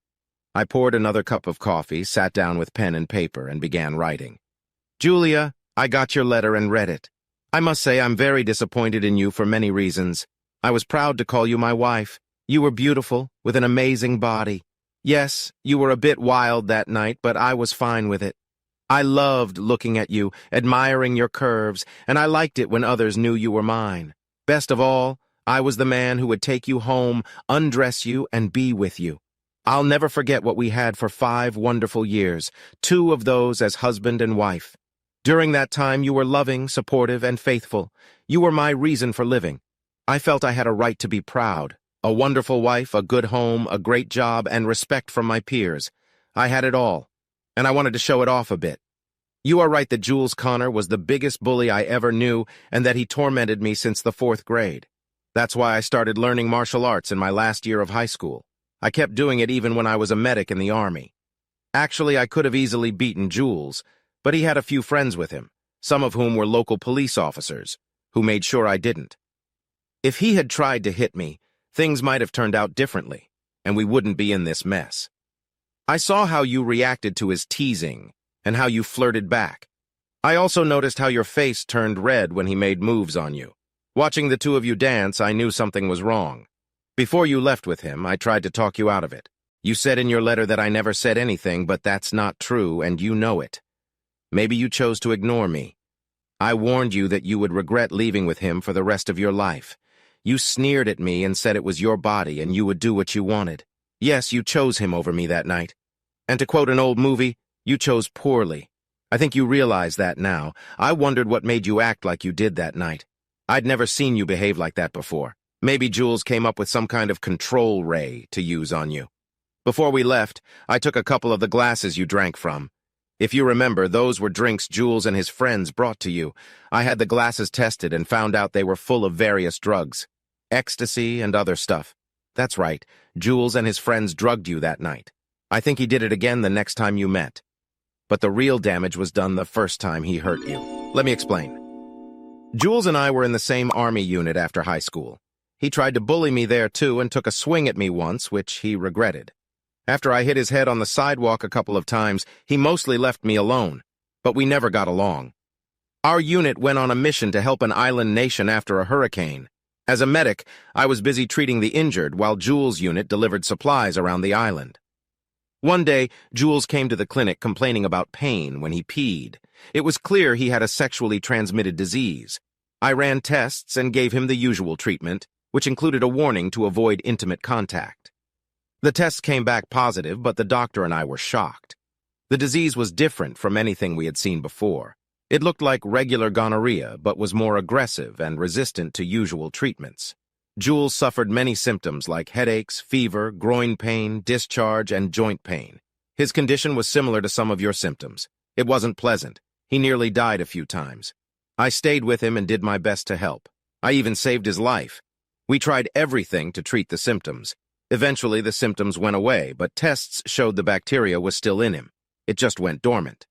I poured another cup of coffee, sat down with pen and paper, and began writing. Julia, I got your letter and read it. I must say I'm very disappointed in you for many reasons. I was proud to call you my wife. You were beautiful, with an amazing body. Yes, you were a bit wild that night, but I was fine with it. I loved looking at you, admiring your curves, and I liked it when others knew you were mine. Best of all, I was the man who would take you home, undress you, and be with you. I'll never forget what we had for 5 wonderful years, 2 of those as husband and wife. During that time, you were loving, supportive, and faithful. You were my reason for living. I felt I had a right to be proud. A wonderful wife, a good home, a great job, and respect from my peers. I had it all, and I wanted to show it off a bit. You are right that Jules Connor was the biggest bully I ever knew and that he tormented me since the 4th grade. That's why I started learning martial arts in my last year of high school. I kept doing it even when I was a medic in the Army. Actually, I could have easily beaten Jules, but he had a few friends with him, some of whom were local police officers, who made sure I didn't. If he had tried to hit me, things might have turned out differently, and we wouldn't be in this mess. I saw how you reacted to his teasing, and how you flirted back. I also noticed how your face turned red when he made moves on you. Watching the 2 of you dance, I knew something was wrong. Before you left with him, I tried to talk you out of it. You said in your letter that I never said anything, but that's not true, and you know it. Maybe you chose to ignore me. I warned you that you would regret leaving with him for the rest of your life. You sneered at me and said it was your body and you would do what you wanted. Yes, you chose him over me that night. And to quote an old movie, you chose poorly. I think you realize that now. I wondered what made you act like you did that night. I'd never seen you behave like that before. Maybe Jules came up with some kind of control ray to use on you. Before we left, I took a couple of the glasses you drank from. If you remember, those were drinks Jules and his friends brought to you. I had the glasses tested and found out they were full of various drugs. Ecstasy and other stuff. That's right, Jules and his friends drugged you that night. I think he did it again the next time you met. But the real damage was done the first time he hurt you. Let me explain. Jules and I were in the same Army unit after high school. He tried to bully me there too and took a swing at me once, which he regretted. After I hit his head on the sidewalk a couple of times, he mostly left me alone, but we never got along. Our unit went on a mission to help an island nation after a hurricane. As a medic, I was busy treating the injured while Jules' unit delivered supplies around the island. One day, Jules came to the clinic complaining about pain when he peed. It was clear he had a sexually transmitted disease. I ran tests and gave him the usual treatment, which included a warning to avoid intimate contact. The tests came back positive, but the doctor and I were shocked. The disease was different from anything we had seen before. It looked like regular gonorrhea, but was more aggressive and resistant to usual treatments. Jules suffered many symptoms like headaches, fever, groin pain, discharge, and joint pain. His condition was similar to some of your symptoms. It wasn't pleasant. He nearly died a few times. I stayed with him and did my best to help. I even saved his life. We tried everything to treat the symptoms. Eventually, the symptoms went away, but tests showed the bacteria was still in him. It just went dormant.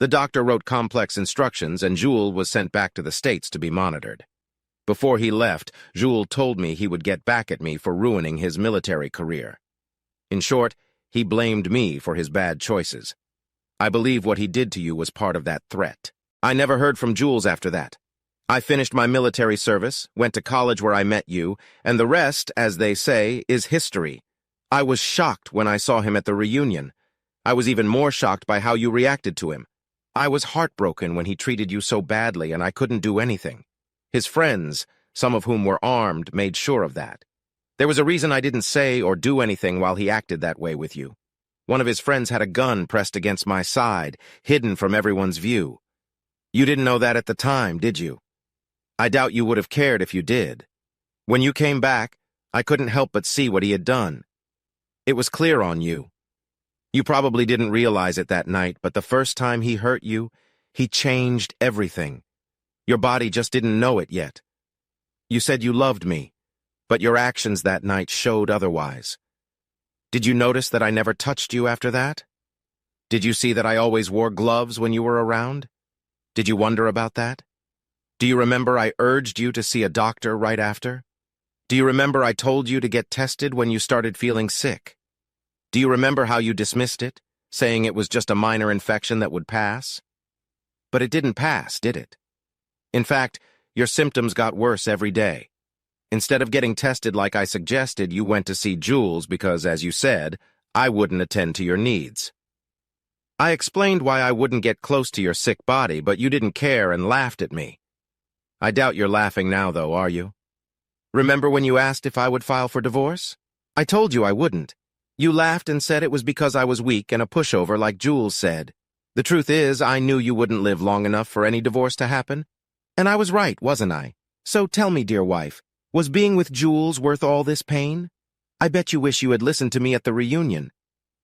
The doctor wrote complex instructions, and Jules was sent back to the States to be monitored. Before he left, Jules told me he would get back at me for ruining his military career. In short, he blamed me for his bad choices. I believe what he did to you was part of that threat. I never heard from Jules after that. I finished my military service, went to college where I met you, and the rest, as they say, is history. I was shocked when I saw him at the reunion. I was even more shocked by how you reacted to him. I was heartbroken when he treated you so badly and I couldn't do anything. His friends, some of whom were armed, made sure of that. There was a reason I didn't say or do anything while he acted that way with you. One of his friends had a gun pressed against my side, hidden from everyone's view. You didn't know that at the time, did you? I doubt you would have cared if you did. When you came back, I couldn't help but see what he had done. It was clear on you. You probably didn't realize it that night, but the first time he hurt you, he changed everything. Your body just didn't know it yet. You said you loved me, but your actions that night showed otherwise. Did you notice that I never touched you after that? Did you see that I always wore gloves when you were around? Did you wonder about that? Do you remember I urged you to see a doctor right after? Do you remember I told you to get tested when you started feeling sick? Do you remember how you dismissed it, saying it was just a minor infection that would pass? But it didn't pass, did it? In fact, your symptoms got worse every day. Instead of getting tested like I suggested, you went to see Jules because, as you said, I wouldn't attend to your needs. I explained why I wouldn't get close to your sick body, but you didn't care and laughed at me. I doubt you're laughing now, though, are you? Remember when you asked if I would file for divorce? I told you I wouldn't. You laughed and said it was because I was weak and a pushover like Jules said. The truth is, I knew you wouldn't live long enough for any divorce to happen. And I was right, wasn't I? So tell me, dear wife, was being with Jules worth all this pain? I bet you wish you had listened to me at the reunion.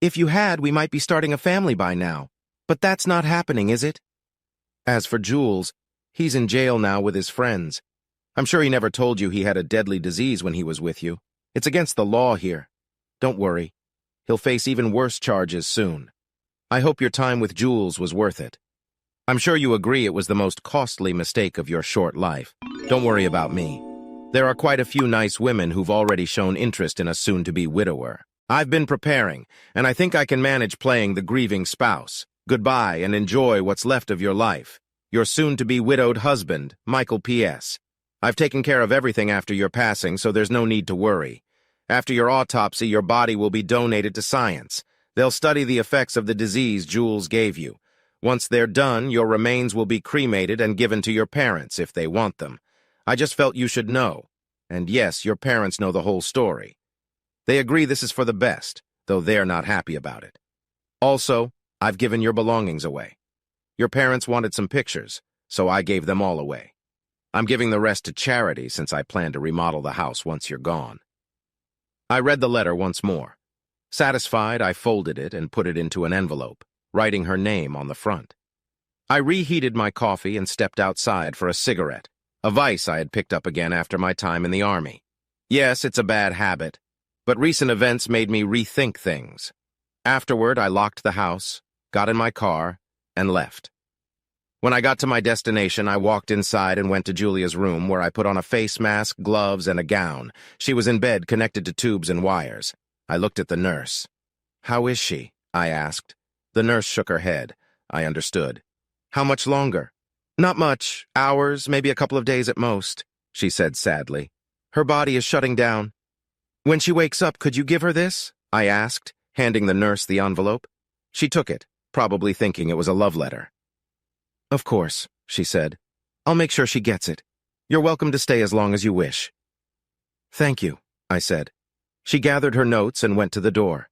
If you had, we might be starting a family by now. But that's not happening, is it? As for Jules, he's in jail now with his friends. I'm sure he never told you he had a deadly disease when he was with you. It's against the law here. Don't worry. He'll face even worse charges soon. I hope your time with Jules was worth it. I'm sure you agree it was the most costly mistake of your short life. Don't worry about me. There are quite a few nice women who've already shown interest in a soon-to-be widower. I've been preparing, and I think I can manage playing the grieving spouse. Goodbye, and enjoy what's left of your life. Your soon-to-be widowed husband, Michael P.S. I've taken care of everything after your passing, so there's no need to worry. After your autopsy, your body will be donated to science. They'll study the effects of the disease Jules gave you. Once they're done, your remains will be cremated and given to your parents if they want them. I just felt you should know. And yes, your parents know the whole story. They agree this is for the best, though they're not happy about it. Also, I've given your belongings away. Your parents wanted some pictures, so I gave them all away. I'm giving the rest to charity since I plan to remodel the house once you're gone. I read the letter once more. Satisfied, I folded it and put it into an envelope, writing her name on the front. I reheated my coffee and stepped outside for a cigarette, a vice I had picked up again after my time in the army. Yes, it's a bad habit, but recent events made me rethink things. Afterward, I locked the house, got in my car, and left. When I got to my destination, I walked inside and went to Julia's room, where I put on a face mask, gloves, and a gown. She was in bed, connected to tubes and wires. I looked at the nurse. "How is she?" I asked. The nurse shook her head. I understood. "How much longer?" "Not much. Hours, maybe a couple of days at most," she said sadly. "Her body is shutting down." "When she wakes up, could you give her this?" I asked, handing the nurse the envelope. She took it, probably thinking it was a love letter. "Of course," she said. "I'll make sure she gets it. You're welcome to stay as long as you wish." "Thank you," I said. She gathered her notes and went to the door.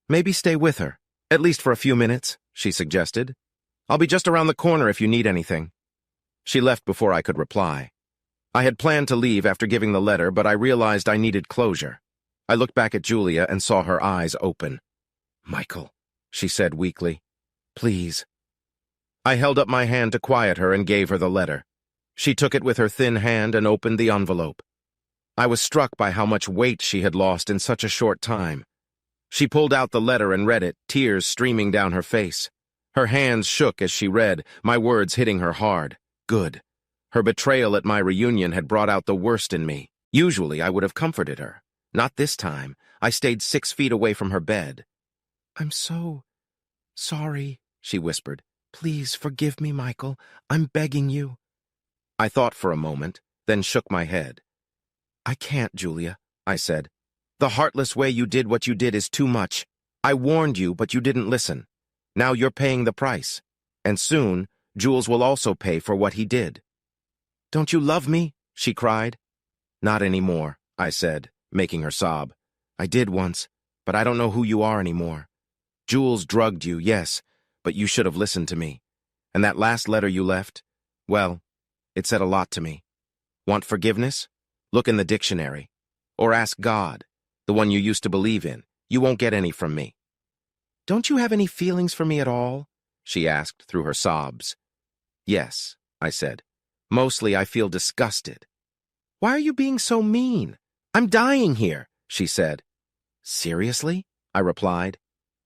"Maybe stay with her, at least for a few minutes," she suggested. "I'll be just around the corner if you need anything." She left before I could reply. I had planned to leave after giving the letter, but I realized I needed closure. I looked back at Julia and saw her eyes open. "Michael," she said weakly. "Please." I held up my hand to quiet her and gave her the letter. She took it with her thin hand and opened the envelope. I was struck by how much weight she had lost in such a short time. She pulled out the letter and read it, tears streaming down her face. Her hands shook as she read, my words hitting her hard. Good. Her betrayal at my reunion had brought out the worst in me. Usually I would have comforted her. Not this time. I stayed 6 feet away from her bed. "I'm so sorry," she whispered. "Please forgive me, Michael. I'm begging you." I thought for a moment, then shook my head. "I can't, Julia," I said. "The heartless way you did what you did is too much. I warned you, but you didn't listen. Now you're paying the price. And soon, Jules will also pay for what he did." "Don't you love me?" she cried. "Not anymore," I said, making her sob. "I did once, but I don't know who you are anymore. Jules drugged you, yes, but you should have listened to me. And that last letter you left, well, it said a lot to me. Want forgiveness? Look in the dictionary. Or ask God, the one you used to believe in. You won't get any from me." "Don't you have any feelings for me at all?" she asked through her sobs. "Yes," I said. "Mostly I feel disgusted." "Why are you being so mean? I'm dying here," she said. "Seriously?" I replied.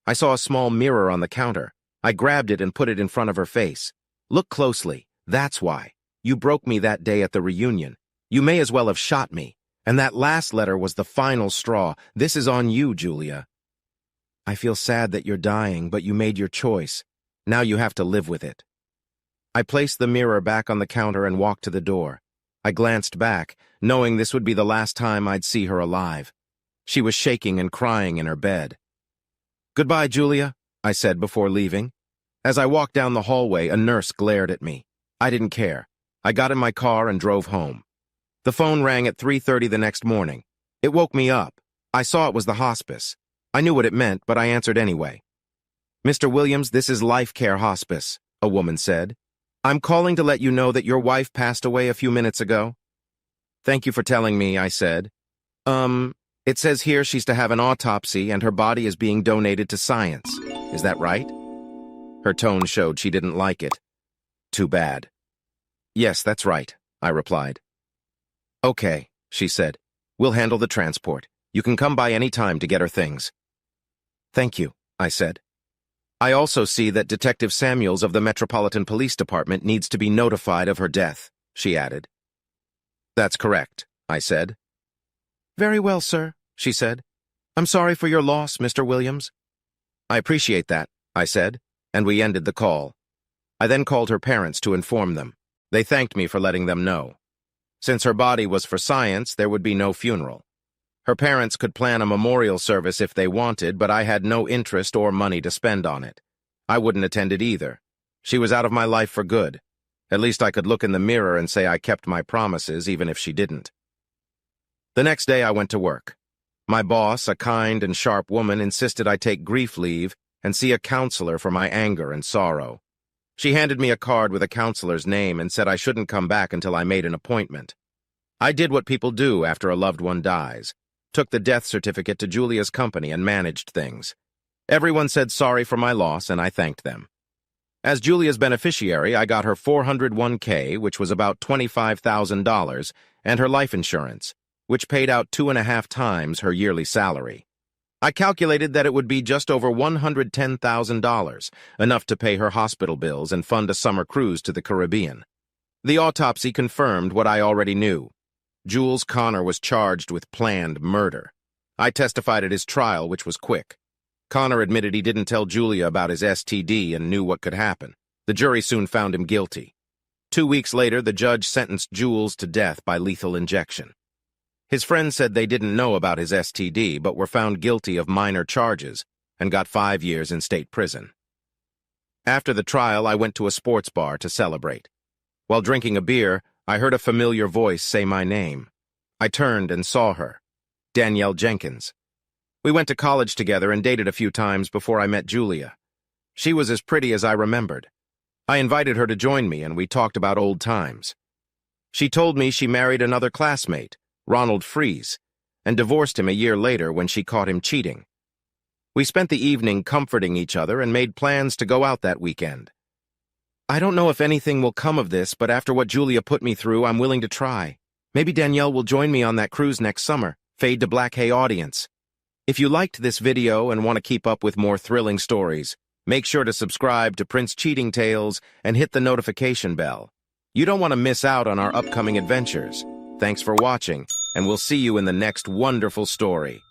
I saw a small mirror on the counter. I grabbed it and put it in front of her face. "Look closely. That's why. You broke me that day at the reunion. You may as well have shot me. And that last letter was the final straw. This is on you, Julia. I feel sad that you're dying, but you made your choice. Now you have to live with it." I placed the mirror back on the counter and walked to the door. I glanced back, knowing this would be the last time I'd see her alive. She was shaking and crying in her bed. "Goodbye, Julia," I said before leaving. As I walked down the hallway, a nurse glared at me. I didn't care. I got in my car and drove home. The phone rang at 3:30 the next morning. It woke me up. I saw it was the hospice. I knew what it meant, but I answered anyway. "Mr. Williams, this is Life Care Hospice," a woman said. "I'm calling to let you know that your wife passed away a few minutes ago." "Thank you for telling me," I said. It says here she's to have an autopsy and her body is being donated to science. Is that right?" Her tone showed she didn't like it. "Too bad." "Yes, that's right," I replied. "Okay," she said. "We'll handle the transport. You can come by any time to get her things." "Thank you," I said. "I also see that Detective Samuels of the Metropolitan Police Department needs to be notified of her death," she added. "That's correct," I said. "Very well, sir," she said. "I'm sorry for your loss, Mr. Williams." "I appreciate that," I said, and we ended the call. I then called her parents to inform them. They thanked me for letting them know. Since her body was for science, there would be no funeral. Her parents could plan a memorial service if they wanted, but I had no interest or money to spend on it. I wouldn't attend it either. She was out of my life for good. At least I could look in the mirror and say I kept my promises, even if she didn't. The next day I went to work. My boss, a kind and sharp woman, insisted I take grief leave and see a counselor for my anger and sorrow. She handed me a card with a counselor's name and said I shouldn't come back until I made an appointment. I did what people do after a loved one dies, took the death certificate to Julia's company and managed things. Everyone said sorry for my loss, and I thanked them. As Julia's beneficiary, I got her 401k, which was about $25,000, and her life insurance, which paid out 2.5 times her yearly salary. I calculated that it would be just over $110,000, enough to pay her hospital bills and fund a summer cruise to the Caribbean. The autopsy confirmed what I already knew. Jules Connor was charged with planned murder. I testified at his trial, which was quick. Connor admitted he didn't tell Julia about his STD and knew what could happen. The jury soon found him guilty. 2 weeks later, the judge sentenced Jules to death by lethal injection. His friends said they didn't know about his STD, but were found guilty of minor charges and got 5 years in state prison. After the trial, I went to a sports bar to celebrate. While drinking a beer, I heard a familiar voice say my name. I turned and saw her, Danielle Jenkins. We went to college together and dated a few times before I met Julia. She was as pretty as I remembered. I invited her to join me, and we talked about old times. She told me she married another classmate, Ronald Fries, and divorced him a year later when she caught him cheating. We spent the evening comforting each other and made plans to go out that weekend. I don't know if anything will come of this, but after what Julia put me through, I'm willing to try. Maybe Danielle will join me on that cruise next summer. Fade to Black Hay audience. If you liked this video and want to keep up with more thrilling stories, make sure to subscribe to Prince Cheating Tales and hit the notification bell. You don't want to miss out on our upcoming adventures. Thanks for watching, and we'll see you in the next wonderful story.